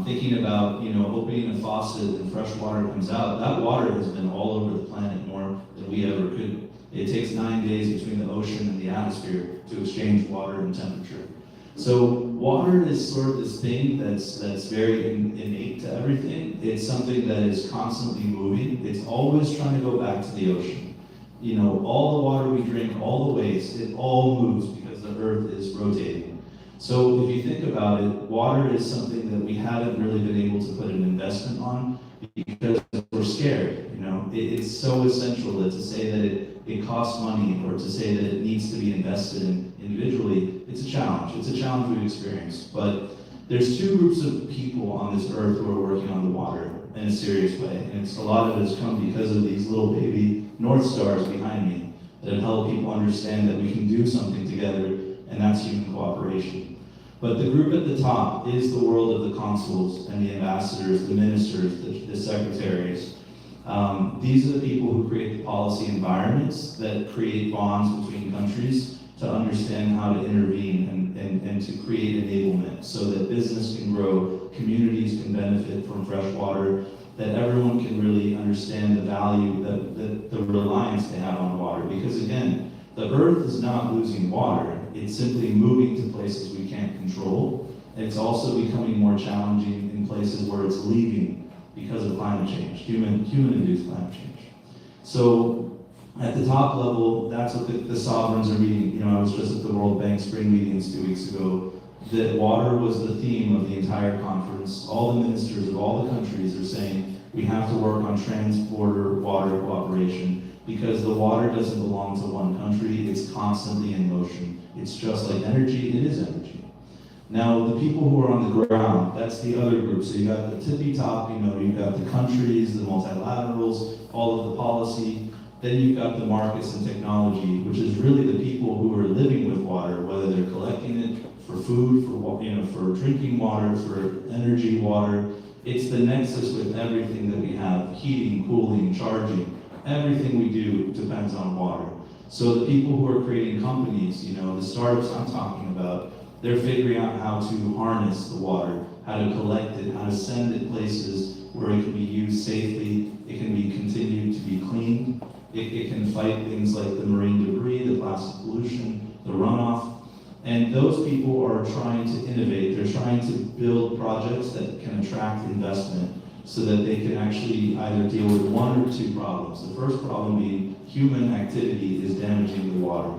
Speaker 8: Thinking about, opening a faucet and fresh water comes out, that water has been all over the planet more than we ever could. It takes 9 days between the ocean and the atmosphere to exchange water and temperature. So water is sort of this thing that's very innate to everything. It's something that is constantly moving. It's always trying to go back to the ocean. All the water we drink, all the waste, it all moves because the earth is rotating. So if you think about it, water is something that we haven't really been able to put an investment on because we're scared. It's so essential that to say that it costs money, or to say that it needs to be invested in individually, it's a challenge. It's a challenge we've experienced. But there's two groups of people on this earth who are working on the water in a serious way. And a lot of it has come because of these little baby North Stars behind me that have helped people understand that we can do something together, and that's human cooperation. But the group at the top is the world of the consuls and the ambassadors, the ministers, the secretaries. These are the people who create the policy environments that create bonds between countries to understand how to intervene and to create enablement so that business can grow, communities can benefit from fresh water, that everyone can really understand the value, the reliance they have on water. Because again, the earth is not losing water, it's simply moving to places we can't control. And it's also becoming more challenging in places where it's leaving because of climate change, human-induced climate change. So at the top level, that's what the sovereigns are meeting. I was just at the World Bank spring meetings 2 weeks ago. That water was the theme of the entire conference. All the ministers of all the countries are saying we have to work on trans-border water cooperation, because the water doesn't belong to one country, it's constantly in motion. It's just like energy, it is energy. Now, the people who are on the ground, that's the other group. So you got the tippy top, you've got the countries, the multilaterals, all of the policy. Then you've got the markets and technology, which is really the people who are living with water, whether they're collecting it for food, for drinking water, for energy water. It's the nexus with everything that we have: heating, cooling, charging. Everything we do depends on water. So the people who are creating companies, the startups I'm talking about, they're figuring out how to harness the water, how to collect it, how to send it places where it can be used safely, it can be continued to be cleaned, it can fight things like the marine debris, the plastic pollution, the runoff. And those people are trying to innovate. They're trying to build projects that can attract investment so that they can actually either deal with one or two problems. The first problem being human activity is damaging the water.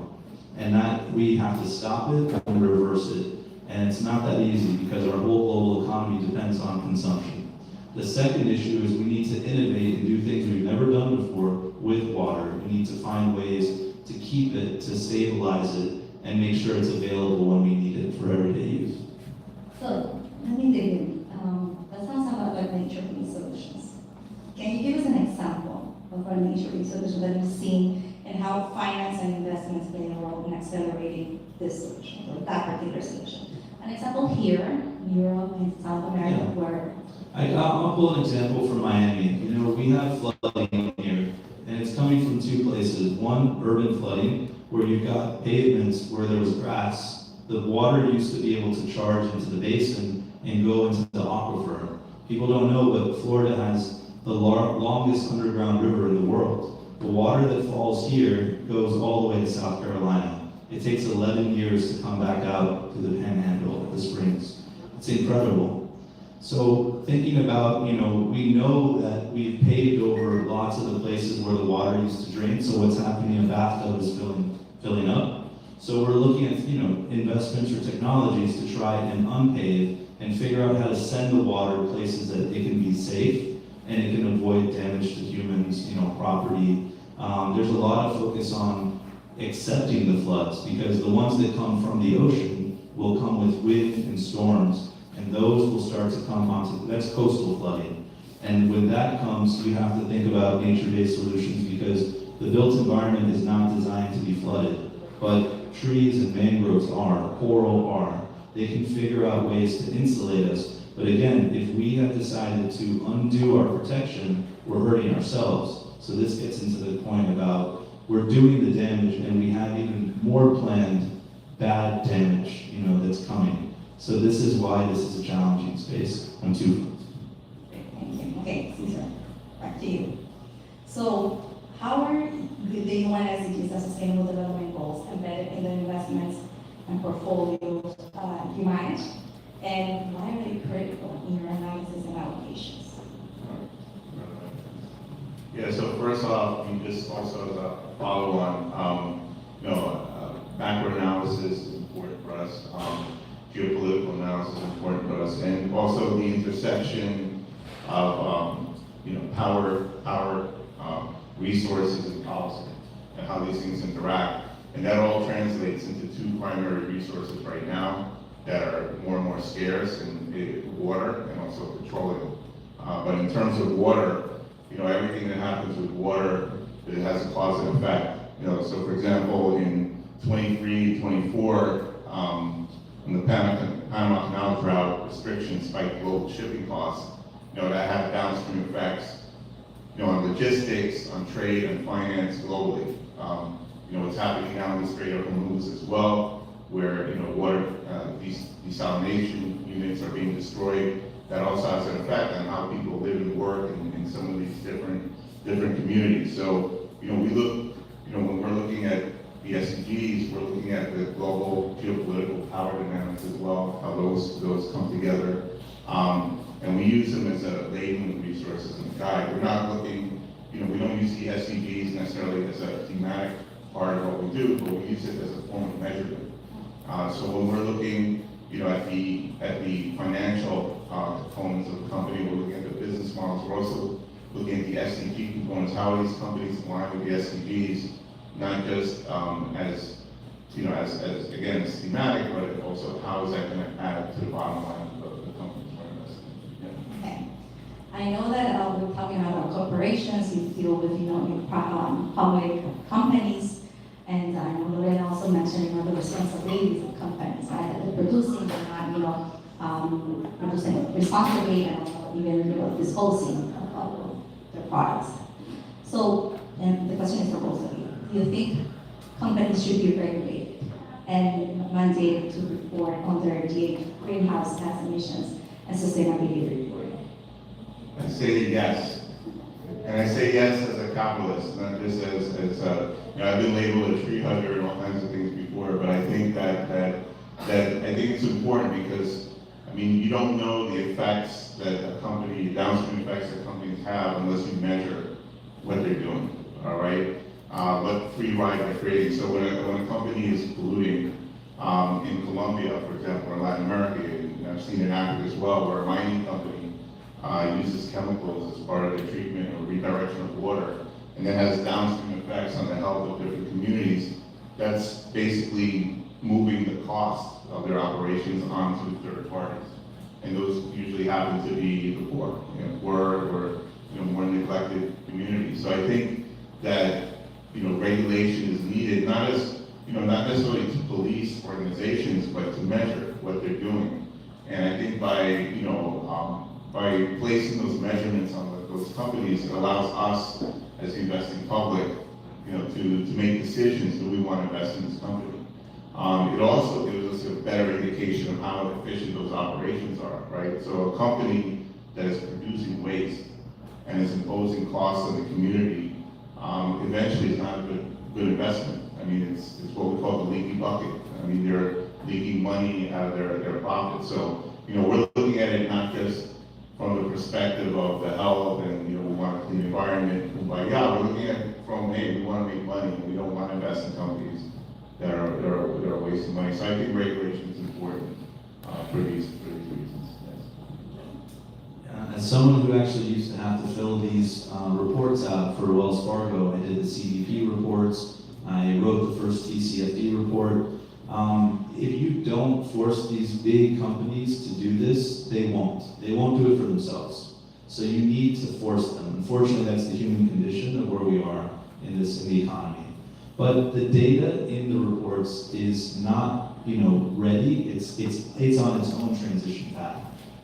Speaker 8: And that we have to stop it and reverse it. And it's not that easy because our whole global economy depends on consumption. The second issue is we need to innovate and do things we've never done before with water. We need to find ways to keep it, to stabilize it, and make sure it's available when we need it for everyday use.
Speaker 5: So, let me dig in. Let's talk about like nature-based solutions. Can you give us an example of a nature-based solution that you've seen and how finance and investments play a role in accelerating this solution, or that particular solution? An example here, in Europe and South America,
Speaker 8: Yeah.
Speaker 5: where
Speaker 8: I'll pull an example from Miami. We have flooding here, and it's coming from two places. One, urban flooding, where you've got pavements where there was grass. The water used to be able to charge into the basin and go into the aquifer. People don't know, but Florida has the longest underground river in the world. The water that falls here goes all the way to South Carolina. It takes 11 years to come back out to the Panhandle, the springs. It's incredible. So thinking about, we know that we've paved over lots of the places where the water used to drain, so what's happening in a bathtub is filling up. So we're looking at, investments or technologies to try and unpave and figure out how to send the water to places that it can be safe and it can avoid damage to humans, property. There's a lot of focus on accepting the floods because the ones that come from the ocean will come with wind and storms, and those will start to come onto, that's coastal flooding. And when that comes, we have to think about nature-based solutions because the built environment is not designed to be flooded, but trees and mangroves are, coral are. They can figure out ways to insulate us. But again, if we have decided to undo our protection, we're hurting ourselves. So this gets into the point about we're doing the damage and we have even more planned bad damage, that's coming. So this is why this is a challenging space on two fronts.
Speaker 5: thank you. Okay, Cesar, back to you. So, how are the UN SDGs and Sustainable Development Goals embedded in the investments and portfolios you manage? And why are they critical in your analysis and allocations?
Speaker 9: Yeah, so first off, just also as a follow-on, macro analysis is important for us. Geopolitical analysis is important to us, and also the intersection of power, resources, and policy, and how these things interact. And that all translates into two primary resources right now that are more and more scarce, and water and also petroleum. But in terms of water, everything that happens with water, it has a cause and effect. So for example, in 23, 24, when the Panama Canal drought restrictions spiked global shipping costs, that had downstream effects, on logistics, on trade and finance globally. What's happening now in the Strait of Hormuz as well, where, water, desalination units are being destroyed. That also has an effect on how people live and work in some of these different communities. So, we look, when we're looking at the SDGs, we're looking at the global geopolitical power dynamics as well, how those come together. And we use them as a labeling resources and guide. We're not looking, we don't use the SDGs necessarily as a thematic part of what we do, but we use it as a form of measurement. So when we're looking, at the financial components of the company, we're looking at the business models. We're also looking at the SDG components. How are these companies aligned with the SDGs? Not just as again, as thematic, but also how is that going to add to the bottom line of the companies we're investing in?
Speaker 5: Okay. I know that we're talking about corporations, you feel with, public companies. And I know Lorena also mentioned, the responsibilities of companies, right? That they're producing, they're not, producing responsibly and also even, disposing of their products. So, and the question is for both of you. Do you think companies should be regulated and mandated to report on their greenhouse gas emissions and sustainability reporting?
Speaker 9: I say yes. And I say yes as a capitalist, not just as I've been labeled a tree hugger and all kinds of things before, but I think that I think it's important because, you don't know the effects that a company, downstream effects that companies have unless you measure what they're doing, all right? What free ride they're creating. So when a company is polluting in Colombia, for example, or Latin America, and I've seen in Africa as well, where a mining company uses chemicals as part of the treatment or redirection of water, and that has downstream effects on the health of different communities, that's basically moving the cost of their operations onto third parties. And those usually happen to be the poor, or more neglected communities. So I think that regulation is needed, not necessarily to police organizations, but to measure what they're doing. And I think by placing those measurements on those companies, it allows us as the investing public, to make decisions. Do we want to invest in this company? It also gives us a better indication of how efficient those operations are, right? So a company that is producing waste and is imposing costs on the community, eventually is not a good investment. It's what we call the leaky bucket. They're leaking money out of their profits. So, we're looking at it not just from the perspective of the health and, we want a clean environment. But yeah, we're looking at it from, hey, we want to make money and we don't want to invest in companies that are wasting money. So I think regulation is important for these reasons.
Speaker 8: As someone who actually used to have to fill these reports out for Wells Fargo, I did the CDP reports, I wrote the first TCFD report. If you don't force these big companies to do this, they won't. They won't do it for themselves. So you need to force them. Unfortunately, that's the human condition of where we are in the economy. But the data in the reports is not, ready. It's on its own transition path.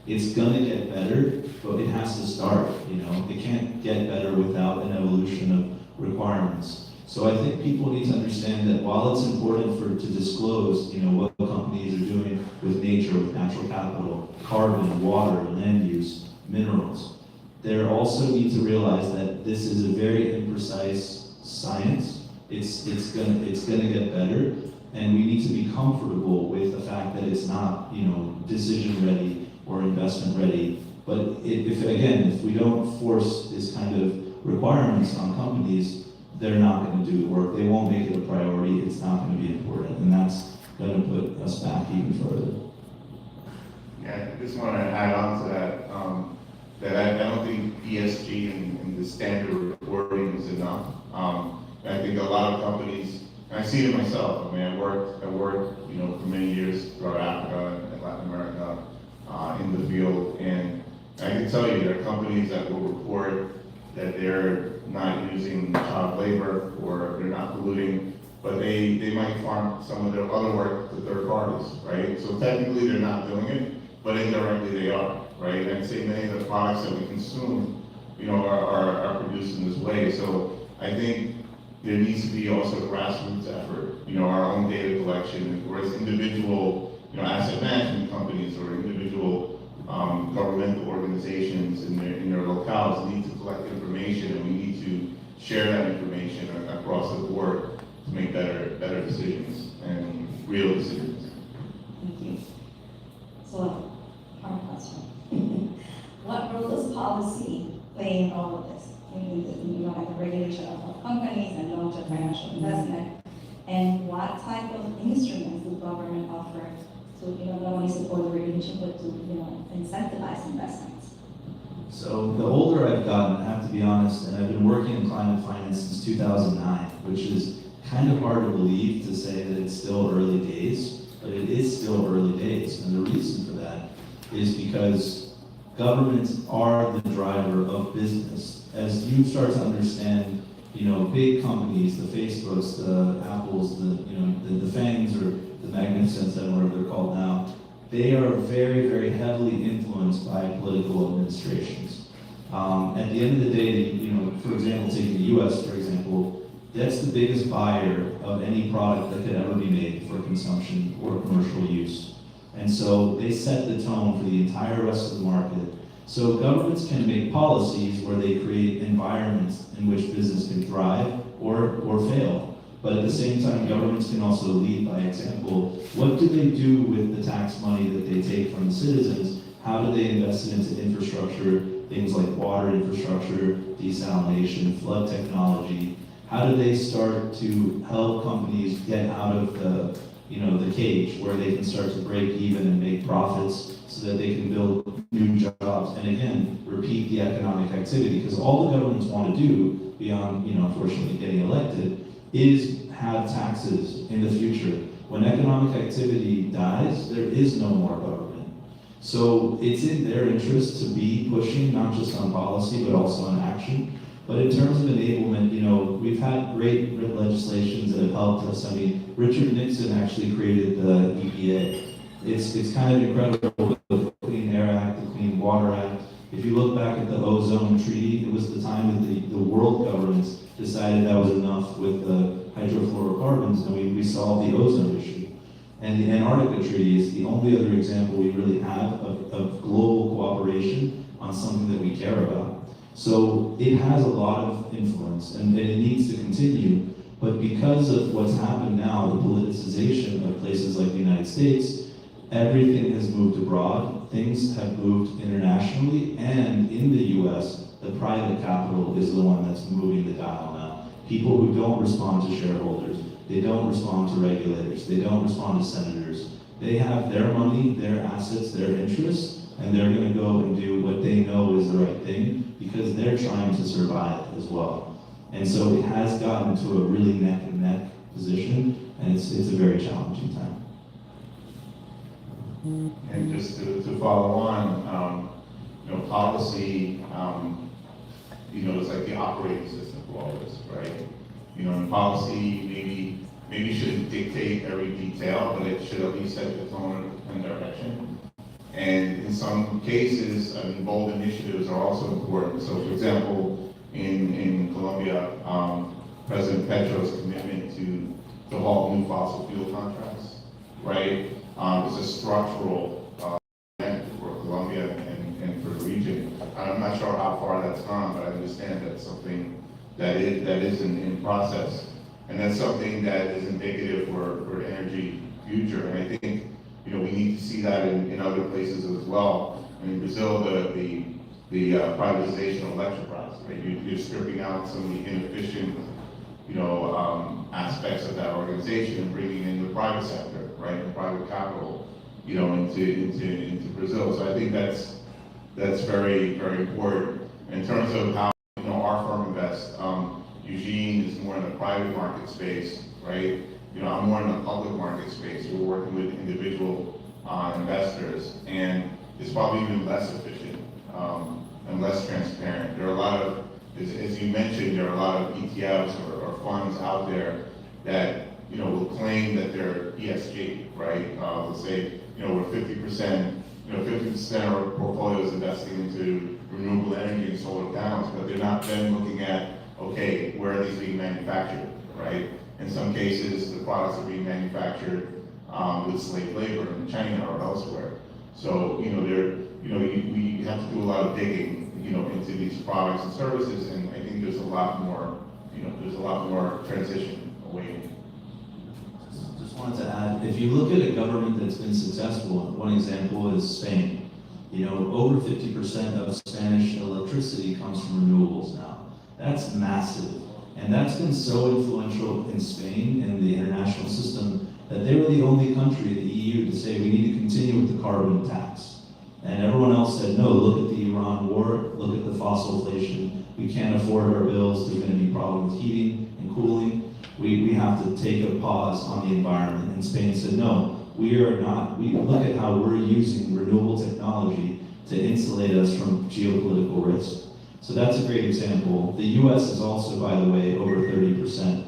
Speaker 8: It's gonna get better, but it has to start. It can't get better without an evolution of requirements. So I think people need to understand that while it's important to disclose, what companies are doing with nature, with natural capital, carbon, water, land use, minerals, they also need to realize that this is a very imprecise science. It's gonna get better, and we need to be comfortable with the fact that it's not, decision ready or investment ready. But if we don't force this kind of requirements on companies, they're not going to do the work. They won't make it a priority. It's not going to be important, and that's going to put us back even further.
Speaker 9: Yeah, I just want to add on to that. That I don't think ESG and the standard reporting is enough. I think a lot of companies, and I see it myself. I worked, for many years throughout Africa and Latin America in the field, and I can tell you there are companies that will report that they're not using child labor or they're not polluting, but they might farm some of their other work to third parties, right? So technically they're not doing it, but indirectly they are, right? And I'd say many of the products that we consume, are produced in this way. So I think there needs to be also a grassroots effort, our own data collection, whereas individual, asset management companies or individual governmental organizations in their locales need to collect information, and we need to share that information across the board to make better decisions and real decisions.
Speaker 5: Thank you. So, our question. What role does policy play in all of this? Like the regulation of companies and long-term financial investment, and what type of instruments do government offer to not only support the regulation but to incentivize investments?
Speaker 8: So the older I've gotten, I have to be honest, and I've been working in climate finance since 2009, which is kind of hard to believe to say that it's still early days, but it is still early days. And the reason for that is because governments are the driver of business. as you start to understand, big companies, the Facebooks, the Apples, the Fangs, or the Magnificent Seven, whatever they're called now, they are very, very heavily influenced by political administrations. At the end of the day, for example, taking the U.S., for example, that's the biggest buyer of any product that could ever be made for consumption or commercial use. And so they set the tone for the entire rest of the market. So governments can make policies where they create environments in which business can thrive or fail. But at the same time, governments can also lead by example. What do they do with the tax money that they take from the citizens? How do they invest it into infrastructure, things like water infrastructure, desalination, flood technology? How do they start to help companies get out of the cage where they can start to break even and make profits so that they can build new jobs and again, repeat the economic activity? Because all the governments want to do beyond, unfortunately getting elected is have taxes in the future. When economic activity dies, there is no more government. So it's in their interest to be pushing not just on policy, but also on action. But in terms of enablement, we've had great legislations that have helped us. I mean, Richard Nixon actually created the EPA. It's kind of incredible, the Clean Air Act, the Clean Water Act. If you look back at the Ozone Treaty, it was the time that the world governments decided that was enough with the hydrofluorocarbons, and we solved the ozone issue. And the Antarctica Treaty is the only other example we really have of global cooperation on something that we care about. So it has a lot of influence, and it needs to continue. But because of what's happened now, the politicization of places like the United States, everything has moved abroad. Things have moved internationally, and in the U.S., the private capital is the one that's moving the dial now. People who don't respond to shareholders, they don't respond to regulators, they don't respond to senators. They have their money, their assets, their interests, and they're going to go and do what they know is the right thing because they're trying to survive as well. And so it has gotten to a really neck and neck position, and it's a very challenging time.
Speaker 9: And just to follow on, policy, it's like the operating system for all this, right? And policy maybe shouldn't dictate every detail, but it should at least set the tone and direction. And in some cases, bold initiatives are also important. So for example, in Colombia, President Petro's commitment to halt new fossil fuel contracts, right? Is a structural event for Colombia and for the region. I'm not sure how far that's gone, but I understand that's something that is in process. And that's something that is indicative for the energy future. And I think, we need to see that in other places as well. In Brazil, the privatization of Electrobras, right? You're stripping out some of the inefficient, aspects of that organization and bringing in the private sector, right, and private capital, into Brazil. So I think that's very, very important. In terms of how, our firm invests, Eugene is more in the private market space, right? I'm more in the public market space. We're working with individual investors, and it's probably even less efficient and less transparent. There are a lot of, as you mentioned, there are a lot of ETFs or funds out there that will claim that they're ESG, right? They'll say, we're 50%, 50% of our portfolio is investing into renewable energy and solar panels, but they're not then looking at, okay, where are these being manufactured, right? In some cases, the products are being manufactured with slave labor in China or elsewhere. So, we have to do a lot of digging, into these products and services, and I think there's a lot more, transition away.
Speaker 8: Just wanted to add, if you look at a government that's been successful, one example is Spain. Over 50% of Spanish electricity comes from renewables now. That's massive. And that's been so influential in Spain and the international system that they were the only country in the EU to say we need to continue with the carbon tax. And everyone else said, no, look at the Iran war, look at the fossil inflation. We can't afford our bills, there's going to be problems with heating and cooling. We have to take a pause on the environment. And Spain said, no, we are not. We look at how we're using renewable technology to insulate us from geopolitical risk. So that's a great example. The US is also, by the way, over 30%.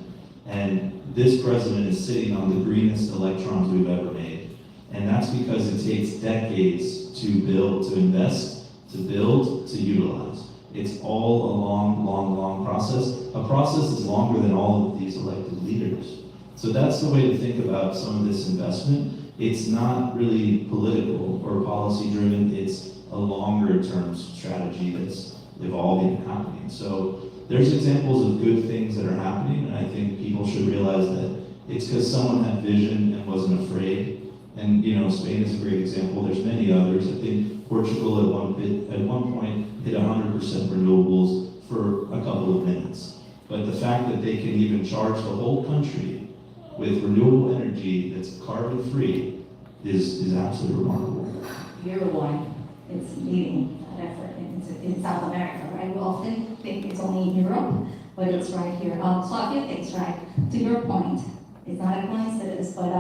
Speaker 8: And this president is sitting on the greenest electrons we've ever made. And that's because it takes decades to build, to invest, to build, to utilize. It's all a long process. A process is longer than all of these elected leaders. So that's the way to think about some of this investment. It's not really political or policy driven, it's a longer term strategy that's evolving and happening. So there's examples of good things that are happening, and I think people should realize that it's because someone had vision and wasn't afraid. And Spain is a great example. There's many others. I think Portugal at one point hit 100% renewables for a couple of minutes. But the fact that they can even charge the whole country with renewable energy that's carbon free is absolutely remarkable.
Speaker 5: Uruguay is leading that effort in South America, right? We often think it's only in Europe, but it's right here. So a few things, right? To your point, it's not a coincidence, but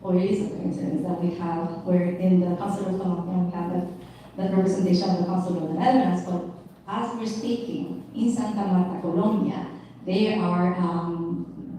Speaker 5: or it is a coincidence that we're in the Council of Colombia, we have the representation of the Council of the Netherlands, but as we're speaking, in Santa Marta, Colombia, they are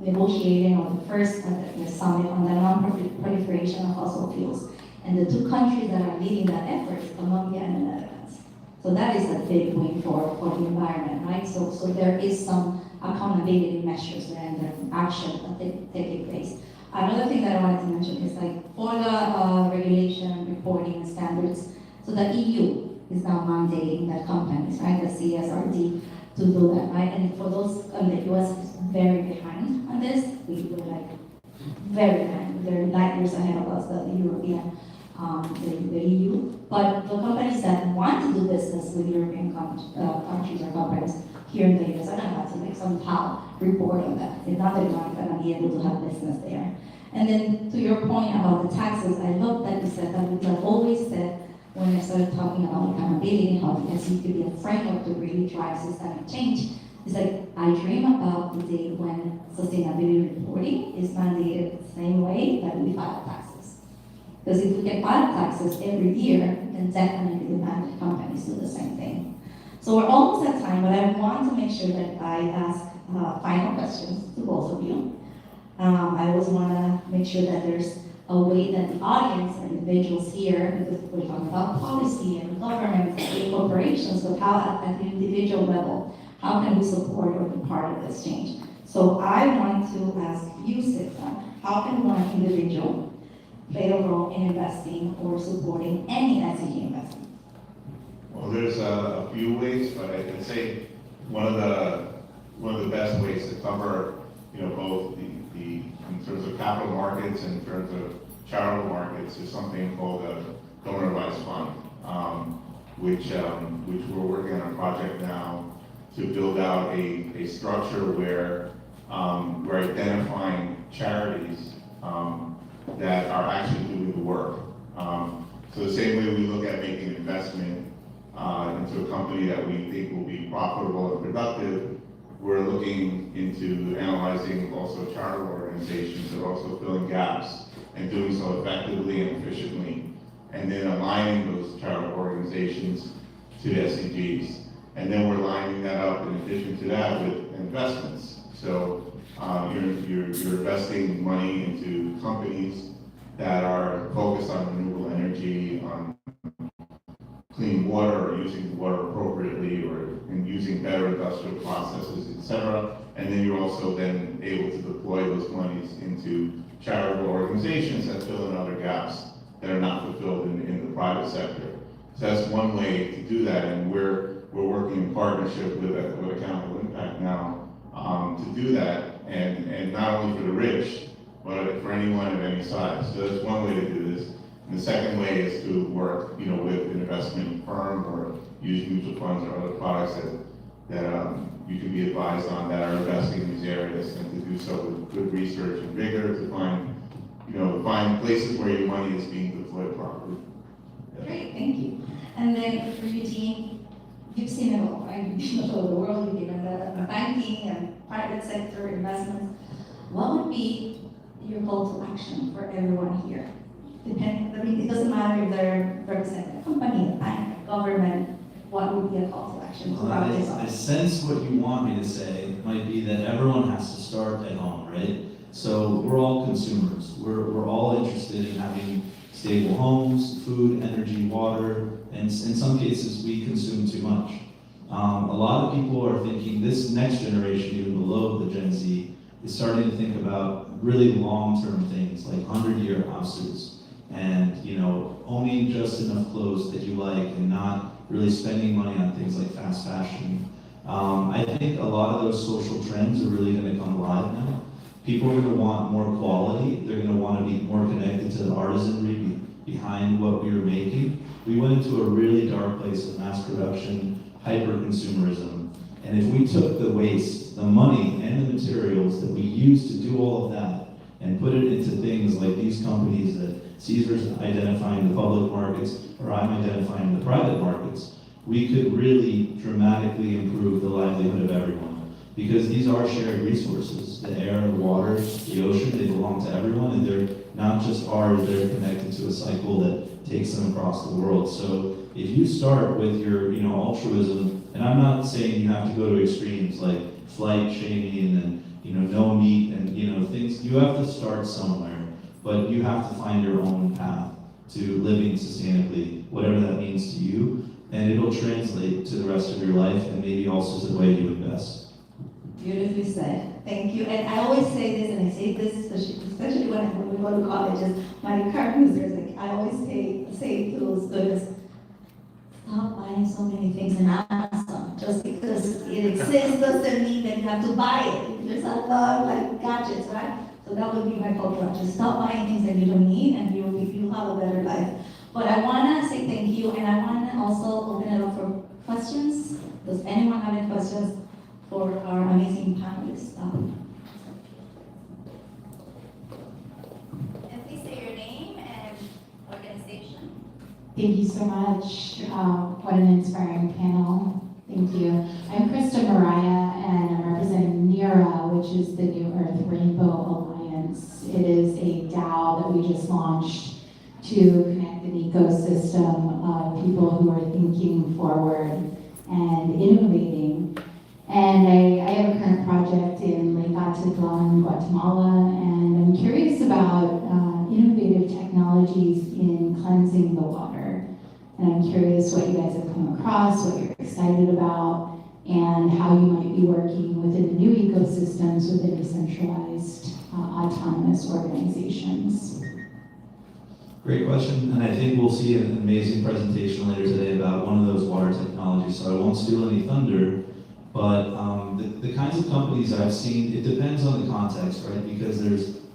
Speaker 5: negotiating on the first summit on the non-proliferation of fossil fuels. And the two countries that are leading that effort is Colombia and the Netherlands. So that is a big win for the environment, right? So there is some accountability measures there and there action that taking place. Another thing that I wanted to mention is for the regulation, reporting standards, so the EU is now mandating that companies, right, the CSRD, to do that, right? And for those, the US is very behind on this. We're very behind. They're 9 years ahead of us, the European, the EU. But the companies that want to do business with European countries or companies here in the US are going to have to somehow report on that. It's not that you're not going to be able to have business there. And then to your point about the taxes, I love that you said that, because I've always said when I started talking about accountability, how the SEC could be a framework to really drive systemic change. It's I dream about the day when sustainability reporting is mandated the same way that we file taxes. Because if we can file taxes every year, we can definitely demand that companies do the same thing. So we're almost at time, but I want to make sure that I ask final questions to both of you. I always want to make sure that there's a way that the audience and individuals here, because we're talking about policy and government and corporations, but how at the individual level, how can we support or be part of this change? So I want to ask you, Sita, how can one individual play a role in investing or supporting any SEG investment?
Speaker 9: Well, there's a few ways, but I can say one of the best ways to cover, both the in terms of capital markets and in terms of charitable markets is something called a donor advised fund, which we're working on a project now to build out a structure where we're identifying charities that are actually doing the work. So the same way we look at making an investment into a company that we think will be profitable and productive, we're looking into analyzing also charitable organizations that are also filling gaps and doing so effectively and efficiently, and then aligning those charitable organizations to SDGs. And then we're lining that up in addition to that with investments. So you're investing money into companies that are focused on renewable energy, on clean water, or using the water appropriately, and using better industrial processes, etc. And then you're also then able to deploy those monies into charitable organizations that fill in other gaps that are not fulfilled in the private sector. So that's one way to do that, and we're working in partnership with Accountable Impact now to do that, and not only for the rich, but for anyone of any size. So that's one way to do this. And the second way is to work, with an investment firm or use mutual funds or other products that you can be advised on that are investing in these areas, and to do so with good research and rigor to find places where your money is being deployed properly. Yeah.
Speaker 5: Great, thank you. And then for Eugene, you've seen it all, right? You've been all over the world, you've been in the banking and private sector investments. What would be your call to action for everyone here? It doesn't matter if they're representing a company, a bank, a government, what would be a call to action to
Speaker 8: Well,
Speaker 5: wrap this
Speaker 8: I
Speaker 5: up?
Speaker 8: sense what you want me to say might be that everyone has to start at home, right? So we're all consumers. We're all interested in having stable homes, food, energy, water, and in some cases we consume too much. A lot of people are thinking this next generation, even below the Gen Z, is starting to think about really long-term things like 100-year houses and owning just enough clothes that you like and not really spending money on things like fast fashion. I think a lot of those social trends are really going to come alive now. People are going to want more quality. They're going to want to be more connected to the artisanry behind what we were making. We went into a really dark place of mass production, hyper-consumerism. And if we took the waste, the money, and the materials that we used to do all of that and put it into things like these companies that Caesar's identifying the public markets, or I'm identifying the private markets, we could really dramatically improve the livelihood of everyone. Because these are shared resources. The air, the water, the ocean, they belong to everyone, and they're not just ours, they're connected to a cycle that takes them across the world. So if you start with your altruism, and I'm not saying you have to go to extremes like flight shaming and no meat and things, you have to start somewhere, but you have to find your own path to living sustainably, whatever that means to you, and it'll translate to the rest of your life and maybe also to the way you invest.
Speaker 5: Beautifully said. Thank you. And I always say this, and I say this especially when we go to colleges. My car users, I always say to students, stop buying so many things in Amazon. Just because it exists doesn't mean that you have to buy it. There's a lot of gadgets, right? So that would be my call to action. Stop buying things that you don't need, and you'll have a better life. But I want to say thank you, and I want to also open it up for questions. Does anyone have any questions for our amazing panelists? And please say your name and organization.
Speaker 10: Thank you so much. What an inspiring panel. Thank you. I'm Krista Mariah, and I'm representing NERA, which is the New Earth Rainbow Alliance. It is a DAO that we just launched to connect an ecosystem of people who are thinking forward and innovating. And I have a current project in Lake Atitlan, Guatemala, and I'm curious about innovative technologies in cleansing the water. And I'm curious what you guys have come across, what you're excited about, and how you might be working within the new ecosystems within decentralized, autonomous organizations.
Speaker 8: Great question, and I think we'll see an amazing presentation later today about one of those water technologies, so I won't steal any thunder, but the kinds of companies I've seen, it depends on the context, right? Because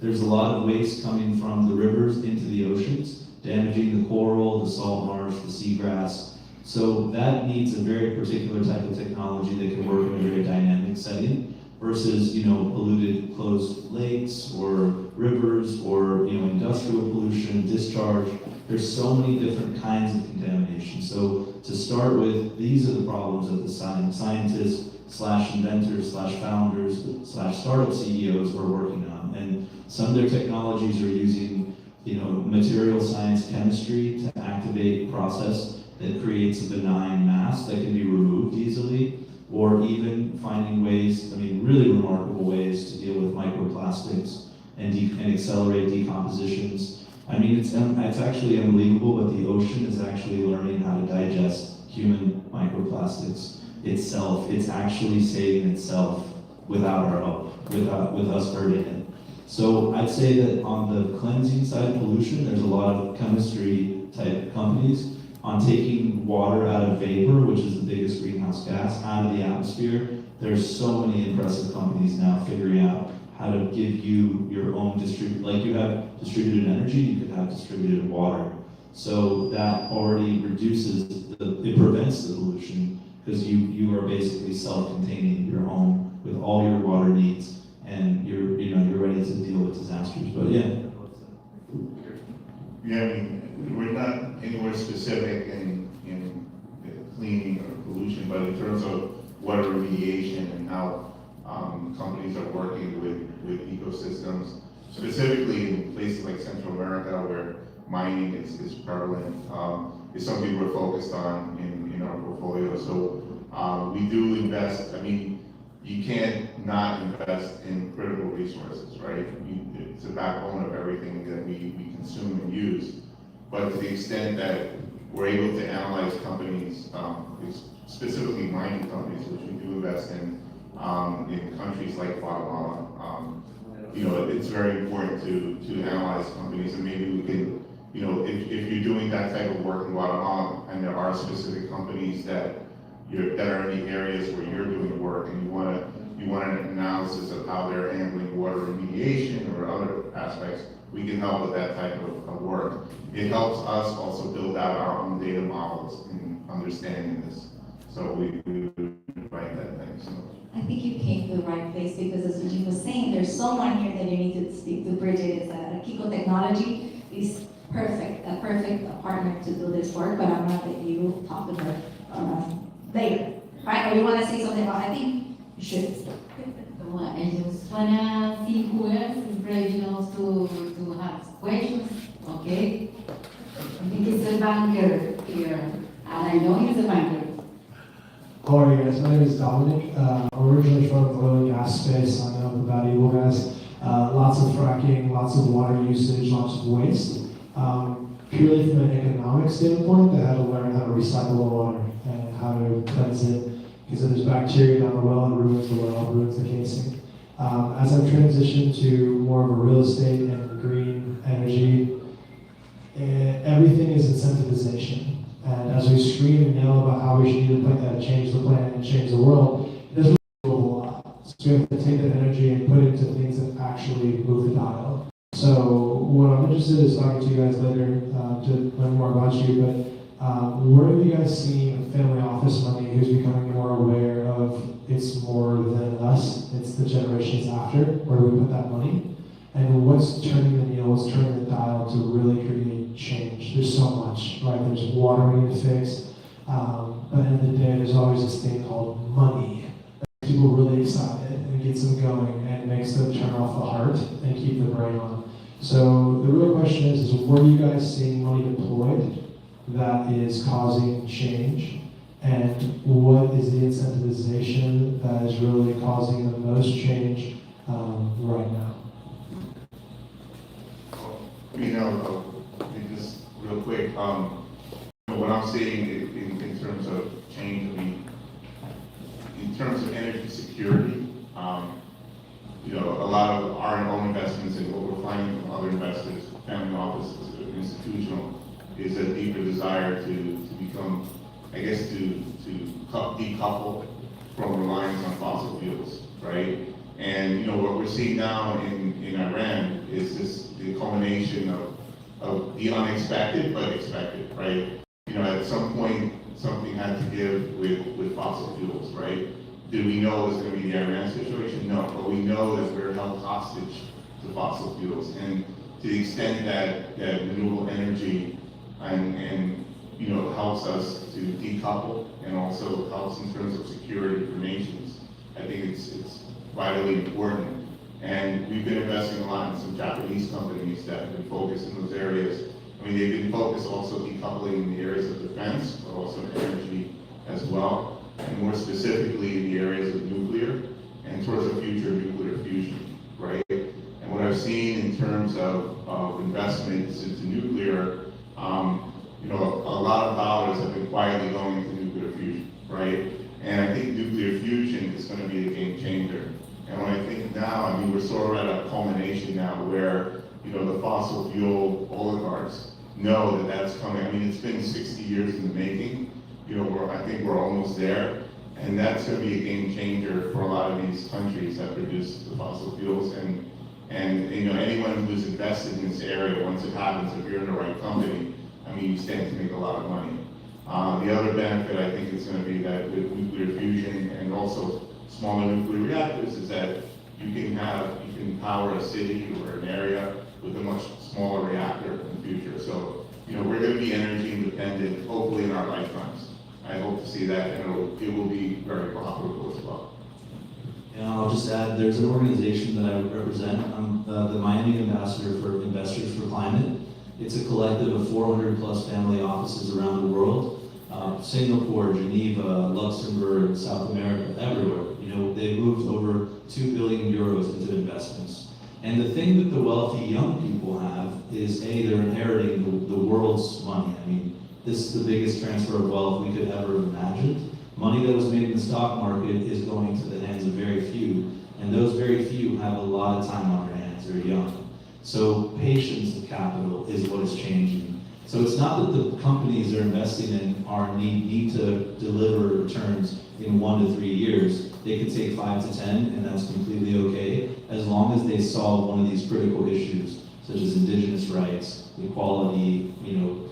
Speaker 8: there's a lot of waste coming from the rivers into the oceans, damaging the coral, the salt marsh, the seagrass. So that needs a very particular type of technology that can work in a very dynamic setting versus, polluted closed lakes or rivers or, industrial pollution, discharge. There's so many different kinds of contamination. So to start with, these are the problems that the scientists / inventors / founders / startup CEOs are working on. And some of their technologies are using, material science chemistry to activate a process that creates a benign mass that can be removed easily, or even finding ways, really remarkable ways to deal with microplastics and accelerate decompositions. It's actually unbelievable, but the ocean is actually learning how to digest human microplastics itself. It's actually saving itself without our help, with us hurting it. So I'd say that on the cleansing side of pollution, there's a lot of chemistry type companies on taking water out of vapor, which is the biggest greenhouse gas, out of the atmosphere. There's so many impressive companies now figuring out how to give you your own like you have distributed energy, you could have distributed water. So that already reduces, it prevents the pollution because you are basically self-containing your home with all your water needs, and you're ready to deal with disasters. But yeah.
Speaker 9: Yeah, we're not anywhere specific in cleaning or pollution, but in terms of water remediation and how companies are working with ecosystems, specifically in places like Central America where mining is prevalent, is something we're focused on in in our portfolio. So we do invest. I mean, you can't not invest in critical resources, right? It's the backbone of everything that we consume and use. But to the extent that we're able to analyze companies, specifically mining companies, which we do invest in countries like Guatemala, it's very important to analyze companies, and maybe we can, if you're doing that type of work in Guatemala, and there are specific companies that are in the areas where you're doing work, and you want an analysis of how they're handling water remediation or other aspects, we can help with that type of work. It helps us also build out our own data models in understanding this. So we invite that. Thanks so much.
Speaker 5: I think you came to the right place, because as Eugene was saying, there's someone here that you need to speak to. Bridget is at Kiko Technology. Is a perfect partner to do this work, but I'm gonna let you talk to her later. Right? Or you wanna say something about, I think you should.
Speaker 1: Well, I just wanna see who else is ready to have questions, okay? I think it's a banker here, and I know he's a banker.
Speaker 11: How are you guys? My name is Dominic. I'm originally from the oil and gas space. I know about Eagle Gas. Lots of fracking, lots of water usage, lots of waste. Purely from an economic standpoint, they had to learn how to recycle the water and how to cleanse it, because if there's bacteria down the well, it ruins the well, ruins the casing. As I've transitioned to more of a real estate and green energy, everything is incentivization. And as we scream and yell about how we should change the planet and change the world, it doesn't do a whole lot. So we have to take that energy and put it into things that actually move the dial. So what I'm interested in is talking to you guys later to learn more about you, but where have you guys seen family office money who's becoming more aware of it's more than us, it's the generations after, where do we put that money? And what's turning the needle, what's turning the dial to really create change? There's so much, right? There's water we need to fix, but at the end of the day, there's always this thing called money that makes people really excited and gets them going and makes them turn off the heart and keep the brain on. So the real question is where are you guys seeing money deployed that is causing change? And what is the incentivization that is really causing the most change right now?
Speaker 9: Just real quick, what I'm seeing in terms of change, in terms of energy security, a lot of our own investments and what we're finding from other investors, family offices, institutional, is a deeper desire to become, I guess, to decouple from reliance on fossil fuels, right? And what we're seeing now in Iran is the culmination of the unexpected but expected, right? At some point something had to give with fossil fuels, right? Do we know it's going to be the Iran situation? No, but we know that we're held hostage to fossil fuels, and to the extent that renewable energy and helps us to decouple and also helps in terms of security for nations, I think it's vitally important. And we've been investing a lot in some Japanese companies that have been focused in those areas. They've been focused also decoupling in the areas of defense, but also energy as well, and more specifically in the areas of nuclear and towards the future of nuclear fusion, right? And what I've seen in terms of investments into nuclear, a lot of dollars have been quietly going into nuclear fusion, right? And I think nuclear fusion is going to be a game changer. And when I think now, we're sort of at a culmination now where, the fossil fuel oligarchs know that that's coming. It's been 60 years in the making. I think we're almost there. And that's going to be a game changer for a lot of these countries that produce the fossil fuels. And anyone who's invested in this area, once it happens, if you're in the right company, you stand to make a lot of money. The other benefit I think is going to be that with nuclear fusion and also smaller nuclear reactors is that you can power a city or an area with a much smaller reactor in the future. So, we're going to be energy independent, hopefully in our lifetimes. I hope to see that, and it will be very profitable as well.
Speaker 8: And I'll just add, there's an organization that I represent. I'm the Miami Ambassador for Investors for Climate. It's a collective of 400 plus family offices around the world. Singapore, Geneva, Luxembourg, South America, everywhere. You know, they moved over 2 billion euros into investments. And the thing that the wealthy young people have is, A, they're inheriting the world's money. I mean, this is the biggest transfer of wealth we could ever have imagined. Money that was made in the stock market is going to the hands of very few, and those very few have a lot of time on their hands, they're young. So patience of capital is what is changing. So it's not that the companies they're investing in need to deliver returns in 1 to 3 years. They could take 5 to 10, and that's completely okay, as long as they solve one of these critical issues, such as indigenous rights, equality,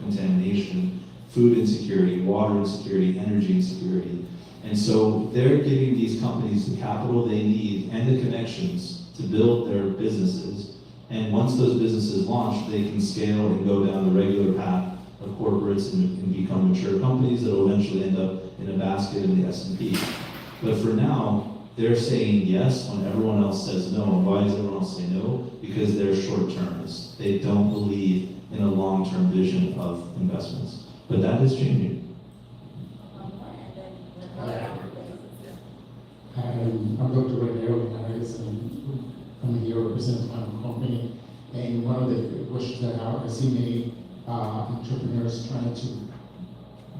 Speaker 8: contamination, food insecurity, water insecurity, energy insecurity. And so they're giving these companies the capital they need and the connections to build their businesses. And once those businesses launch, they can scale and go down the regular path of corporates and become mature companies that will eventually end up in a basket in the S&P. But for now, they're saying yes when everyone else says no. And why does everyone else say no? Because they're short-termists. They don't believe in a long-term vision of investments. But that is changing.
Speaker 12: I'm Dr. Renero, and I'm here representing my company. And one of the questions that I see many entrepreneurs trying to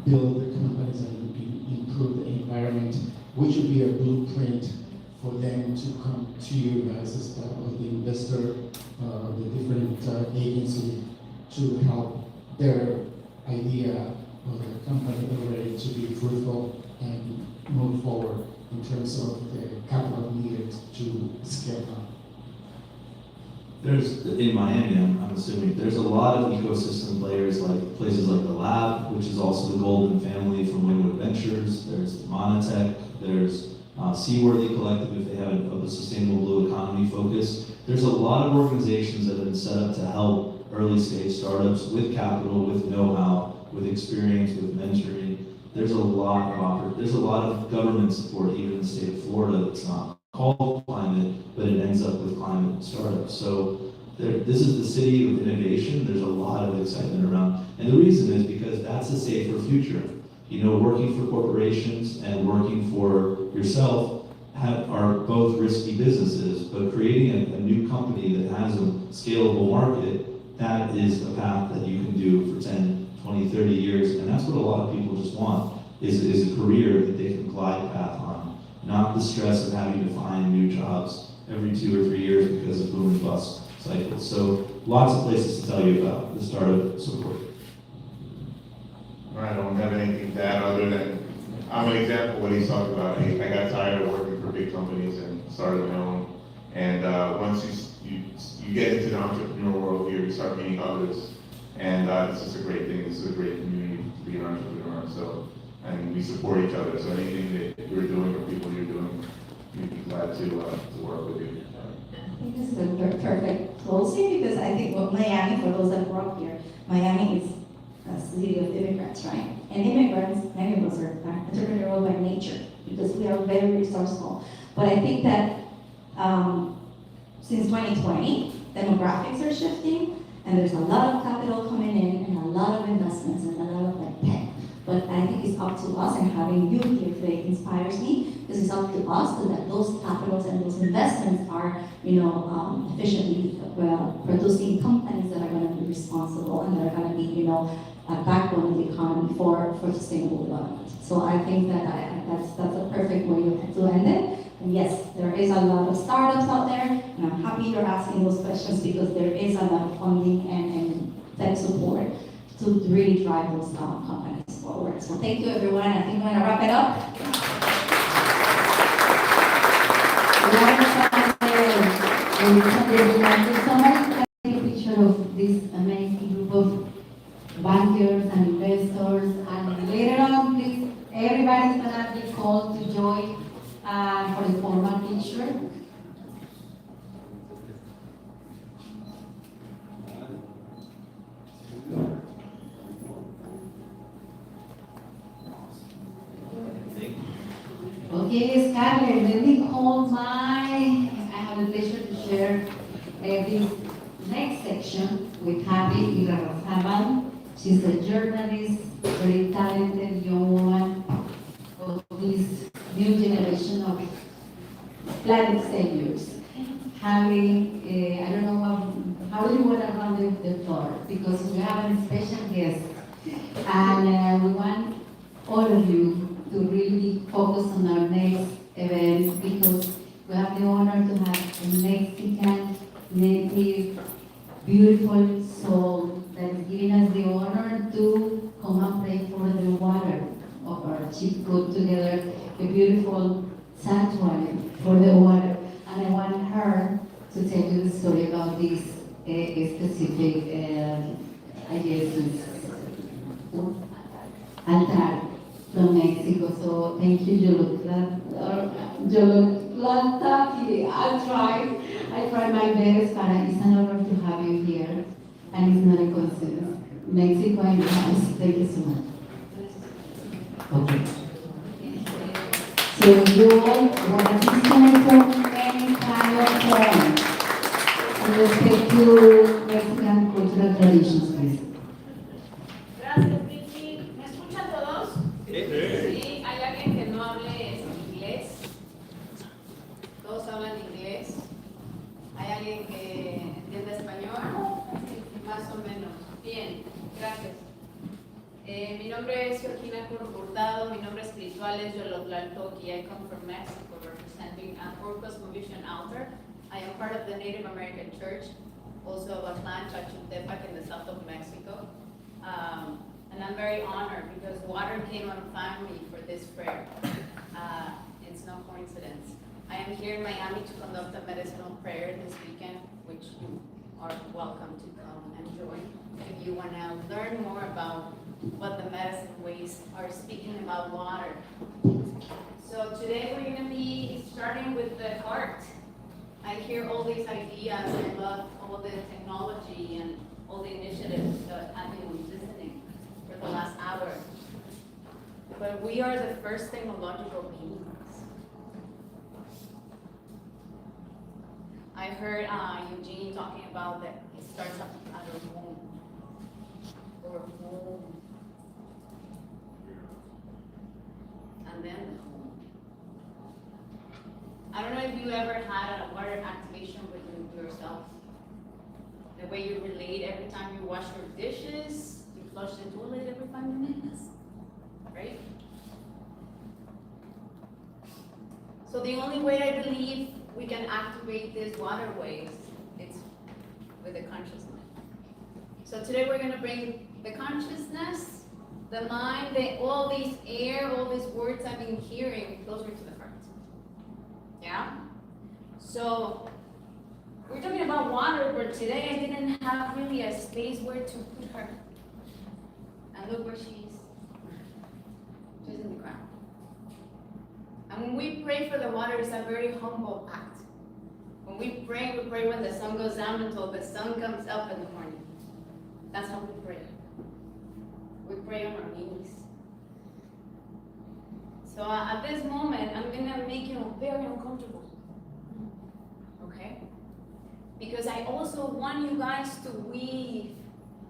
Speaker 12: build the companies and improve the environment, which would be a blueprint for them to come to you guys as the investor, the different agency to help their idea or their company already to be fruitful and move forward in terms of the capital needed to scale up.
Speaker 8: There's, in Miami, I'm assuming, there's a lot of ecosystem players, like places like the Lab, which is also the Golden family from Wynwood Ventures. There's Monotech, there's Seaworthy Collective, if they have a sustainable blue economy focus. There's a lot of organizations that have been set up to help early stage startups with capital, with know-how, with experience, with mentoring. There's a lot of government support, even in the state of Florida, that's not called climate, but it ends up with climate startups. So this is the city of innovation. There's a lot of excitement around. And the reason is because that's a safer future. Working for corporations and working for yourself are both risky businesses, but creating a new company that has a scalable market, that is a path that you can do for 10, 20, 30 years. And that's what a lot of people just want, is a career that they can glide path on, not the stress of having to find new jobs every 2 or 3 years because of boom and bust cycles. So lots of places to tell you about the startup support.
Speaker 9: I don't have anything to add other than I'm an example of what he's talking about. I got tired of working for big companies and started my own. And once you get into the entrepreneurial world here, you start meeting others. And it's just a great thing. This is a great community to be an entrepreneur. So, and we support each other. So anything that you're doing or people you're doing, we'd be glad to work with you.
Speaker 5: I think this is a perfect closing because I think Miami, for those that grew up here, Miami is a city of immigrants, right? And immigrants, many of us are entrepreneurial by nature because we are very resourceful. But I think that since 2020, demographics are shifting and there's a lot of capital coming in and a lot of investments and a lot of tech. But I think it's up to us, and having you here today inspires me, because it's up to us so that those capitals and those investments are, efficiently producing companies that are going to be responsible and that are going to be, a backbone of the economy for sustainable development. So I think that that's a perfect way to end it. And yes, there is a lot of startups out there, and I'm happy you're asking those questions because there is a lot of funding and tech support to really drive those companies forward. So thank you, everyone. I think we're going to wrap it up.
Speaker 1: Somebody take a picture of this amazing group of bankers and investors, and later on, please, everybody's gonna be called to join for the formal picture. Okay, Scarlett, let me call I have the pleasure to share this next section with Javi Irarrazábal. She's a journalist, very talented young planet saviors. Having, I don't know how do you want to run the floor, because we have a special guest. And we want all of you to really focus on our next event, because we have the honor to have a Mexican native beautiful soul that is giving us the honor to come and pray for the water of our. She put together a beautiful sanctuary for the water, and I want her to tell you the story about this specific, I guess, altar from Mexico. So thank you, Yolanda. I tried my best, but it's an honor to have you here, and it's not a coincidence. Mexico in the house. Thank you so much. Okay. So you all want to disconnect from any kind of form with respect to Mexican cultural traditions, please.
Speaker 13: Gracias, Vicky. ¿Me escuchan todos? Sí. ¿Hay alguien que no hable inglés? ¿Todos hablan inglés? ¿Hay alguien que entienda español? Más o menos. Bien, gracias. Mi nombre es Georgina Hurtado. Mi nombre espiritual es Yolotlaltoqui. I come from Mexico representing Orcos Mission Altar. I am part of the Native American Church, also of Atlan, Chachultepec in the south of Mexico. And I'm very honored because water came on family for this prayer. It's no coincidence. I am here in Miami to conduct a medicinal prayer this weekend, which you are welcome to come and join if you want to learn more about what the medicine ways are speaking about water. So today we're going to be starting with the heart. I hear all these ideas. I love all the technology and all the initiatives that have been listening for the last hour. But we are the first technological beings. I heard Eugene talking about that it starts up at our womb. Or womb. And then the home. I don't know if you ever had a water activation with yourself. The way you relate every time you wash your dishes, you flush the toilet every 5 minutes, right? So the only way I believe we can activate these waterways is with the conscious mind. So today we're going to bring the consciousness, the mind, all these words I've been hearing closer to the heart. Yeah? So we're talking about water, but today I didn't have really a space where to put her. And look where she is. She's in the ground. And when we pray for the water, it's a very humble act. When we pray when the sun goes down until the sun comes up in the morning. That's how we pray. We pray on our knees. So at this moment, I'm going to make you very uncomfortable. Okay? Because I also want you guys to weave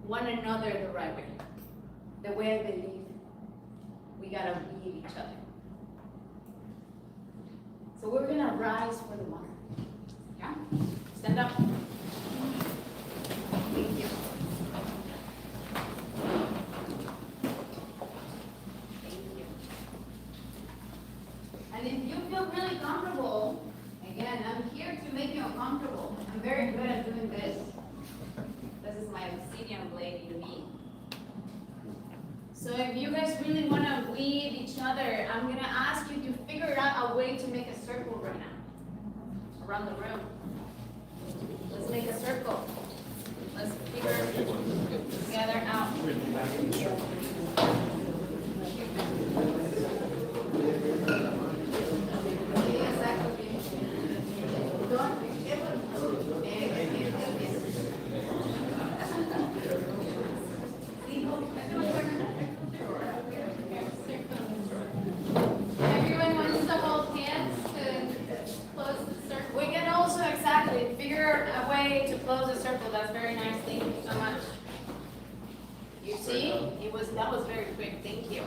Speaker 13: one another the right way. The way I believe we gotta weave each other. So we're gonna rise for the water. Yeah? Stand up. Thank you. Thank you. And if you feel really comfortable, again, I'm here to make you uncomfortable. I'm very good at doing this. This is my obsidian blade in me. So if you guys really want to weave each other, I'm going to ask you to figure out a way to make a circle right now. Around the room. Let's make a circle. Let's figure together out. Everyone wants to hold hands to close the circle. We can also exactly figure a way to close the circle. That's very nice. Thank you so much. You see, that was very quick. Thank you.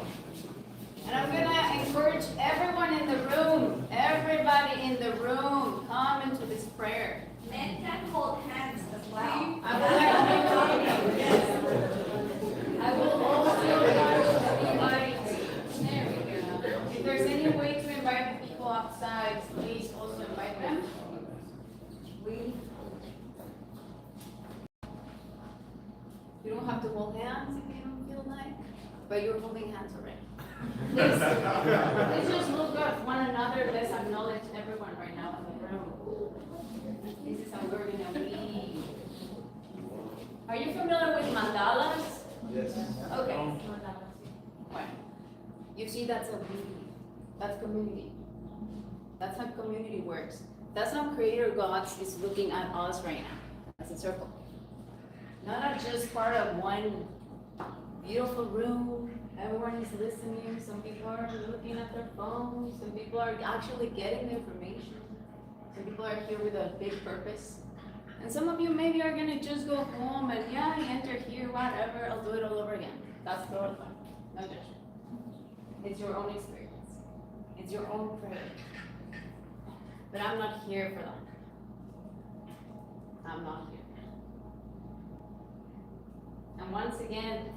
Speaker 13: And I'm gonna encourage everyone in the room, everybody in the room, come into this prayer.
Speaker 5: Men can hold hands as well.
Speaker 13: I would like to yes. I will also invite, if there's any way to invite the people outside, please also invite them. You don't have to hold hands if you don't feel like, but you're holding hands already. Let's just look at one another. Let's acknowledge everyone right now in the room. This is how we're gonna be. Are you familiar with mandalas?
Speaker 8: Yes.
Speaker 13: Okay. Well, you see, that's a community. That's community. That's how community works. That's how Creator God is looking at us right now, as a circle. Not just part of one beautiful room. Everyone is listening. Some people are looking at their phones. Some people are actually getting the information. Some people are here with a big purpose. And some of you maybe are gonna just go home and yeah, enter here, whatever, I'll do it all over again. That's totally fine. No judgment. It's your own experience. It's your own prayer. But I'm not here for that. I'm not here. And once again,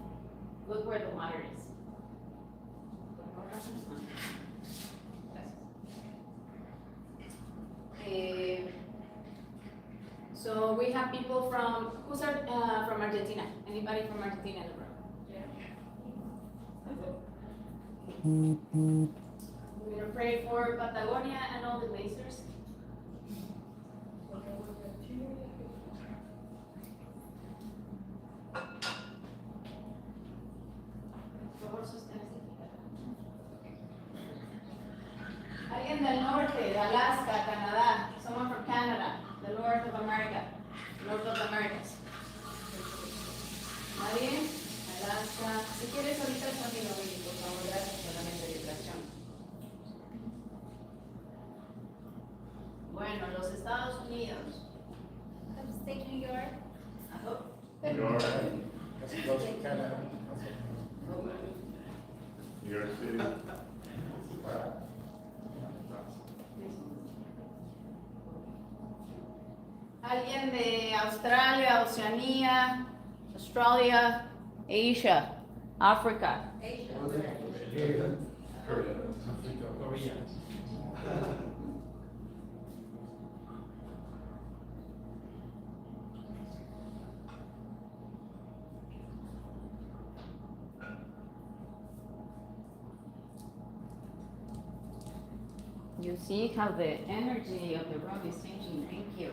Speaker 13: look where the water is. So we have people from, who's from Argentina? Anybody from Argentina in the room? We're gonna pray for Patagonia and all the glaciers. Alguien del norte, de Alaska, Canadá, someone from Canada, the north of America, north of the Americas. ¿Nadie? Alaska. Si quieres ahorita también lo vi, por favor, gracias por la meditación. Bueno, los Estados Unidos.
Speaker 5: Upstate New York.
Speaker 9: New York. New York City.
Speaker 13: Alguien de Australia, Oceanía, Australia, Asia, Africa. You see how the energy of the room is changing. Thank you.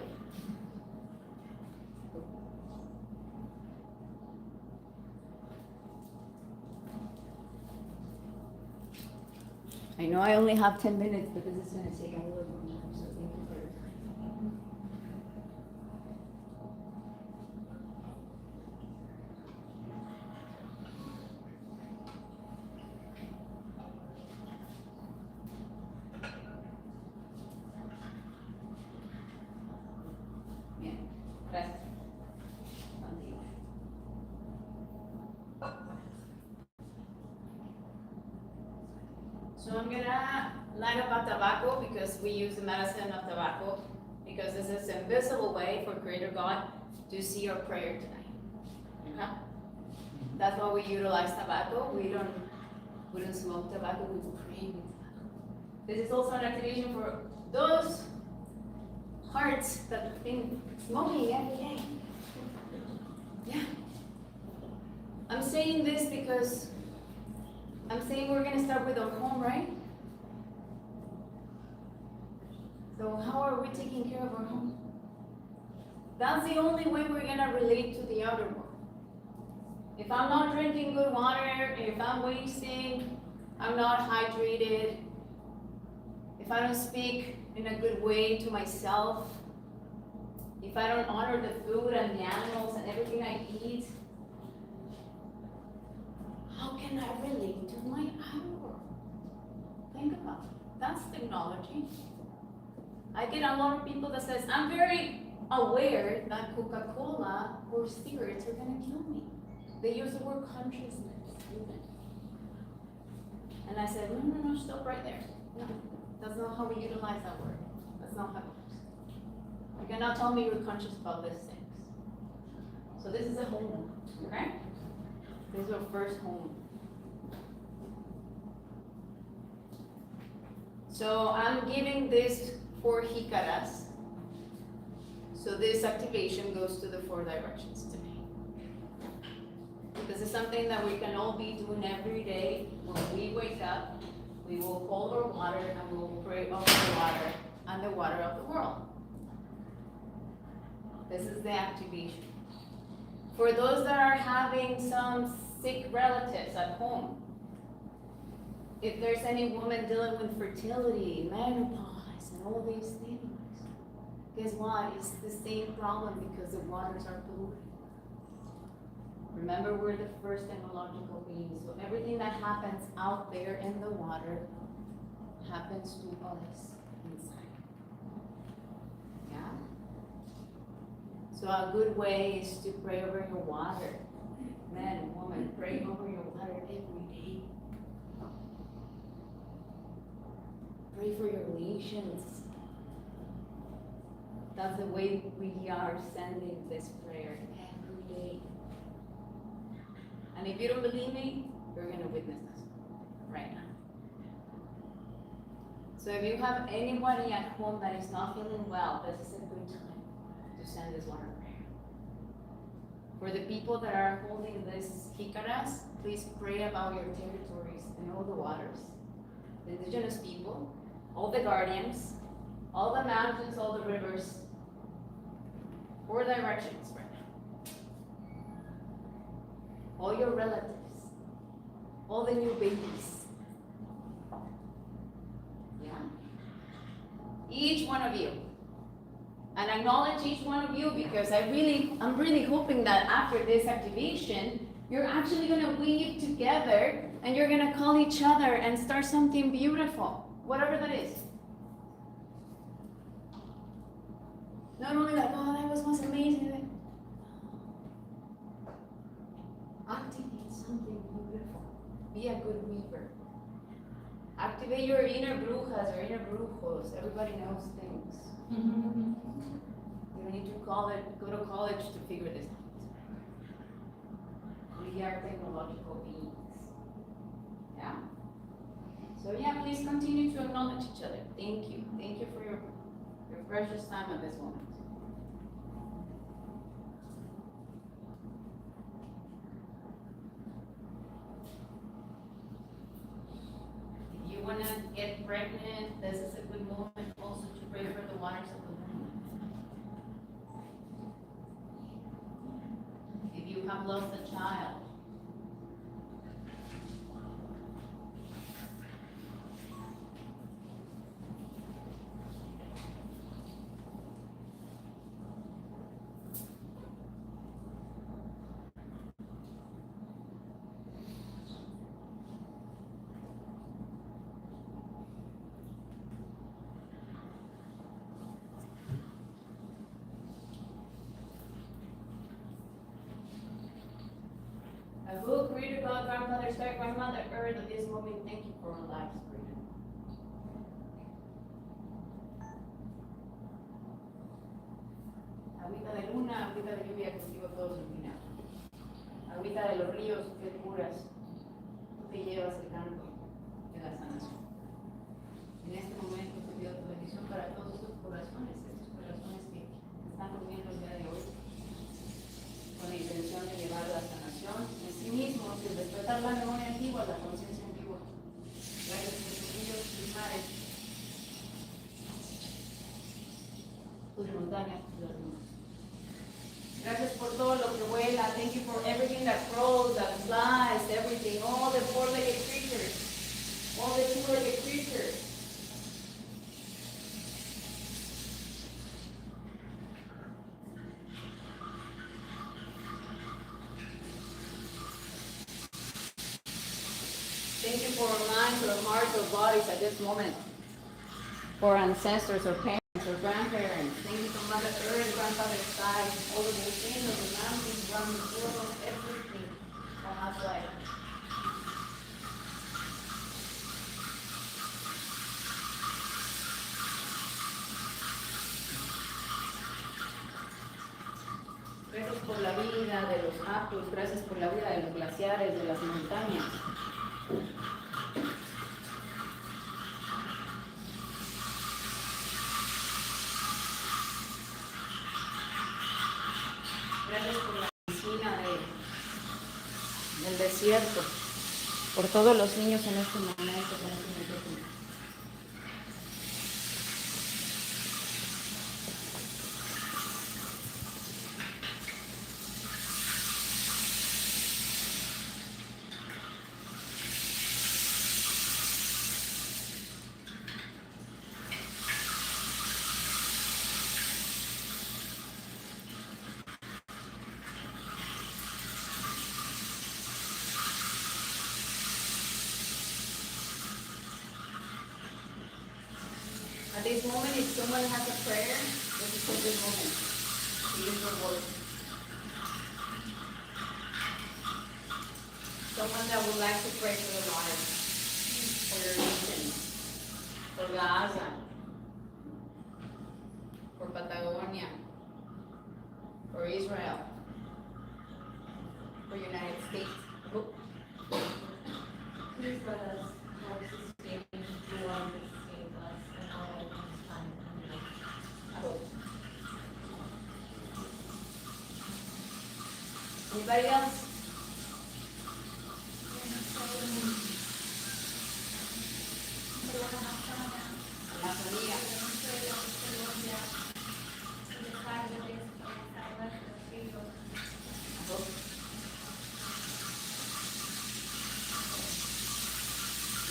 Speaker 13: I know I only have 10 minutes, but this is going to take a little more time, so thank you for your time. Bien, gracias. Continúa. So I'm gonna light up our tobacco because we use the medicine of tobacco because this is an invisible way for Creator God to see our prayer tonight. Okay? That's why we utilize tobacco. We don't smoke tobacco, we pray with tobacco. This is also an activation for those hearts that have been smoking every day. Yeah. I'm saying this because I'm saying we're going to start with our home, right? So how are we taking care of our home? That's the only way we're going to relate to the outer world. If I'm not drinking good water, if I'm wasting, I'm not hydrated, if I don't speak in a good way to myself, if I don't honor the food and the animals and everything I eat, how can I relate to my outer world? Think about it. That's technology. I get a lot of people that says, I'm very aware that Coca-Cola or cigarettes are gonna kill me. They use the word consciousness. And I said, no, stop right there. No, that's not how we utilize that word. That's not how it works. You cannot tell me you're conscious about these things. So this is a home, okay? This is our first home. So I'm giving this 4 jicaras. So this activation goes to the 4 directions today. This is something that we can all be doing every day. When we wake up, we will hold our water and we will pray over the water and the water of the world. This is the activation. For those that are having some sick relatives at home, if there's any woman dealing with fertility, menopause, and all these things, guess what? It's the same problem because the waters are polluted. Remember, we're the first technological beings, so everything that happens out there in the water happens to us inside. Yeah? So a good way is to pray over your water. Man and woman, pray over your water every day. Pray for your nations. That's the way we are sending this prayer every day. And if you don't believe me, you're going to witness this right now. So if you have anybody at home that is not feeling well, this is a good time to send this water prayer. For the people that are holding this jicaras, please pray about your territories and all the waters, the indigenous people, all the guardians, all the mountains, all the rivers, 4 directions right now. All your relatives, all the new babies. Yeah? Each one of you. And acknowledge each one of you because I'm really hoping that after this activation, you're actually going to weave together and you're going to call each other and start something beautiful, whatever that is. Not only like, oh, that was amazing. Activate something beautiful. Be a good weaver. Activate your inner brujas or inner brujos. Everybody knows things. You don't need to go to college to figure this out. We are technological beings. Yeah? So yeah, please continue to acknowledge each other. Thank you. Thank you for your precious time at this moment. If you want to get pregnant, this is a good moment also to pray for the waters of the womb. If you have lost a child, a who created God, grandmother, start grandmother, earth at this moment, thank you for our lives, freedom. Agüita de luna, agüita de lluvia, contigo todo se ilumina. Agüita de los ríos, que curas, tú te llevas el canto de la sanación. En este momento te pido tu bendición para todos estos corazones que están durmiendo el día de hoy, con la intención de llevar la sanación en sí mismos y despertar la memoria antigua, la conciencia antigua. Gracias por tus ríos, tus mares, tus montañas, tus llanuras. Gracias por todo lo que vuela. Thank you for everything that crawls, that flies, everything, all the 4-legged creatures, all the 2-legged creatures. Thank you for our minds, our hearts, our bodies at this moment. For our ancestors, our parents, our grandparents. Thank you for Mother Earth, Grandfather Sky, all the volcanoes, the mountains, around the world, everything that has life. Gracias por la vida de los apus, gracias por la vida de los glaciares, de las montañas. Gracias por la medicina del desierto, por todos los niños en este momento. At this moment, if someone has a prayer, this is a good moment to use the word. Someone that would like to pray for the water, for your region, for Gaza, for Patagonia, for Israel, for United States.
Speaker 14: Please let us help sustain the one that saved us and all of this time.
Speaker 13: Anybody else? Amazonía.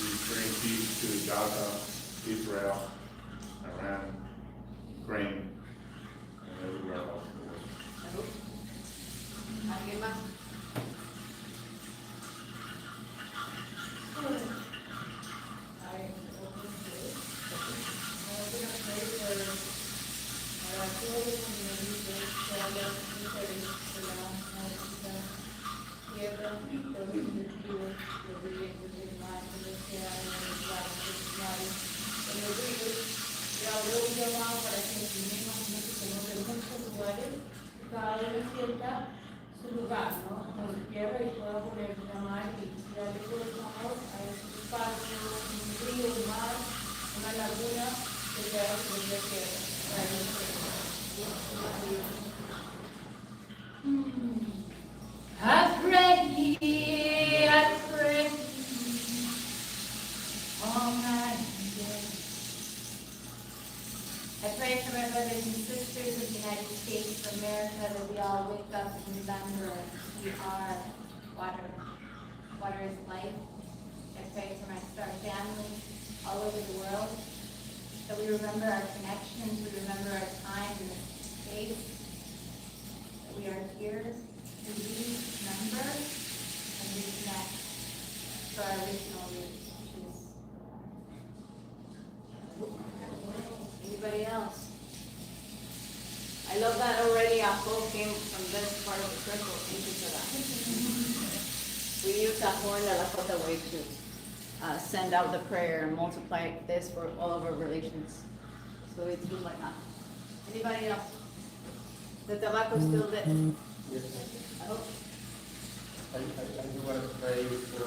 Speaker 9: We bring peace to Gaza, Israel, Iran, Ukraine, and everywhere else in the world.
Speaker 13: ¿Alguien más?
Speaker 7: Cada uno sienta su lugar, ¿no? Con su tierra y pueda poner una mano y darle corazón a ese espacio, un río, un mar, una laguna que sea su propia tierra. I pray all night.
Speaker 5: I pray for my brothers and sisters of the United States of America that we all wake up and remember we are water. Water is life. I pray for my star family all over the world that we remember our connections, we remember our time in this space, that we are here to remember and reconnect to our original roots, which is
Speaker 13: Anybody else? I love that already Ajo came from this part of the circle. Thank you for that. We use Ajo and the Lakota way to send out the prayer and multiply this for all of our relations. So it's just like that. Anybody else? The tobacco is still lit.
Speaker 12: Yes.
Speaker 13: I hope.
Speaker 12: I do want to pray for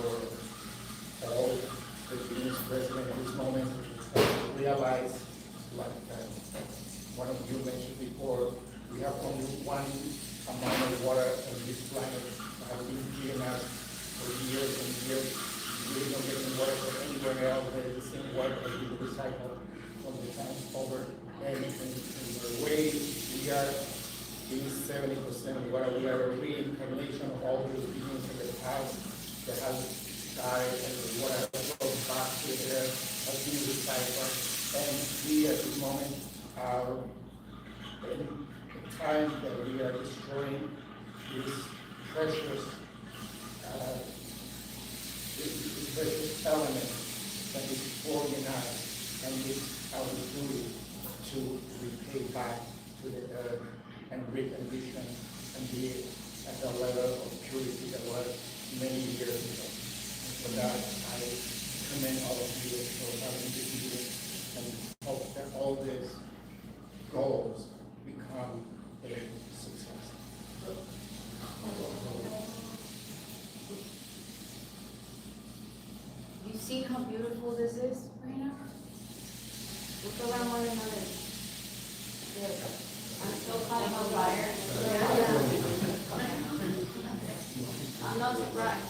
Speaker 12: all the beings present in this moment to realize, like one of you mentioned before, we have only one amount of water on this planet that has been given us for years and years. We don't get any water from anywhere else. There is the same water that we recycle from the time over. And in a way, we are being 70% of water. We are a reincarnation of all those beings in the past that have died, and the water goes back to the earth, has been recycled. And we at this moment are in the time that we are destroying this precious element that is organized, and it's our duty to repay back to the earth and recondition and be at the level of purity that was many years ago. And for that, I commend all of you for having this meeting and hope that all these goals become a success.
Speaker 13: So see how beautiful this is right now? Look around one another. I'm still caught on fire. I'm not surprised.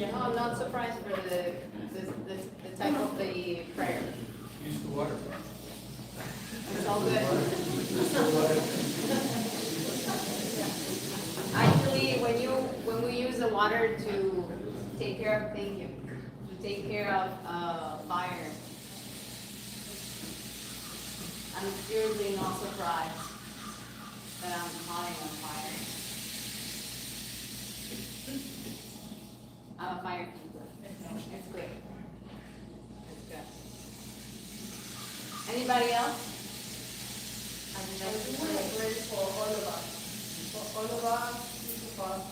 Speaker 13: No, I'm not surprised for the type of the prayer.
Speaker 15: Use the water.
Speaker 13: It's all good. Actually, when we use the water to take care of, thank you, to take care of fire, I'm seriously not surprised that I'm caught on fire. I'm a firekeeper. It's good. It's good. Anybody else?
Speaker 14: I just want to pray for all of us. For all of us, each of us,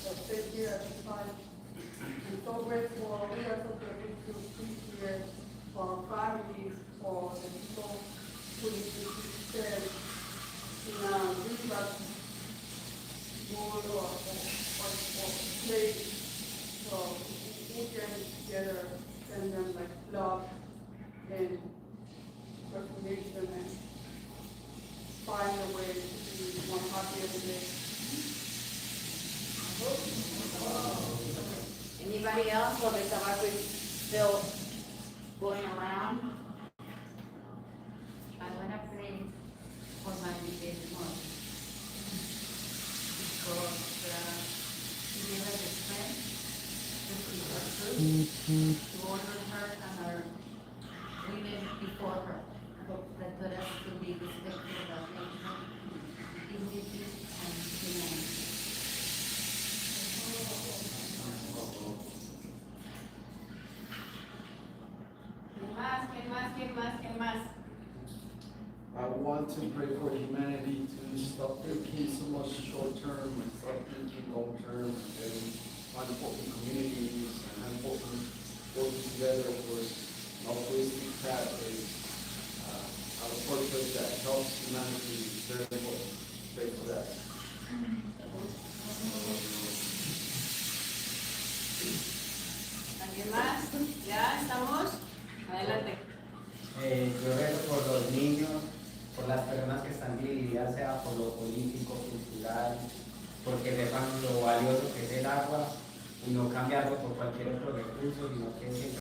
Speaker 14: that stay here at this time. I'm so grateful. We are so grateful to be here for our families, for the people who need to be fed in a river, more or place. So we can together send them like love and recognition and find a way to be more happy every day.
Speaker 13: Anybody else? Well, the tobacco is still going around.
Speaker 16: I want to pray for my baby mom because she gave us the strength to keep her food, to order her and her women before her. That taught us to be respectful of nature, dignity, and humanity.
Speaker 13: ¿Quién más?
Speaker 15: I want to pray for humanity to stop thinking so much short term and start thinking long term and find important communities and important working together for altruistic pathways. Our purpose that helps humanity is very important. Pray for that.
Speaker 13: ¿Alguien más? ¿Ya estamos? Adelante.
Speaker 17: Yo rezo por los niños, por las personas que están divididas, sea por lo político, cultural, porque sepan lo valioso que es el agua y no cambiarlo por cualquier otro recurso, sino que siempre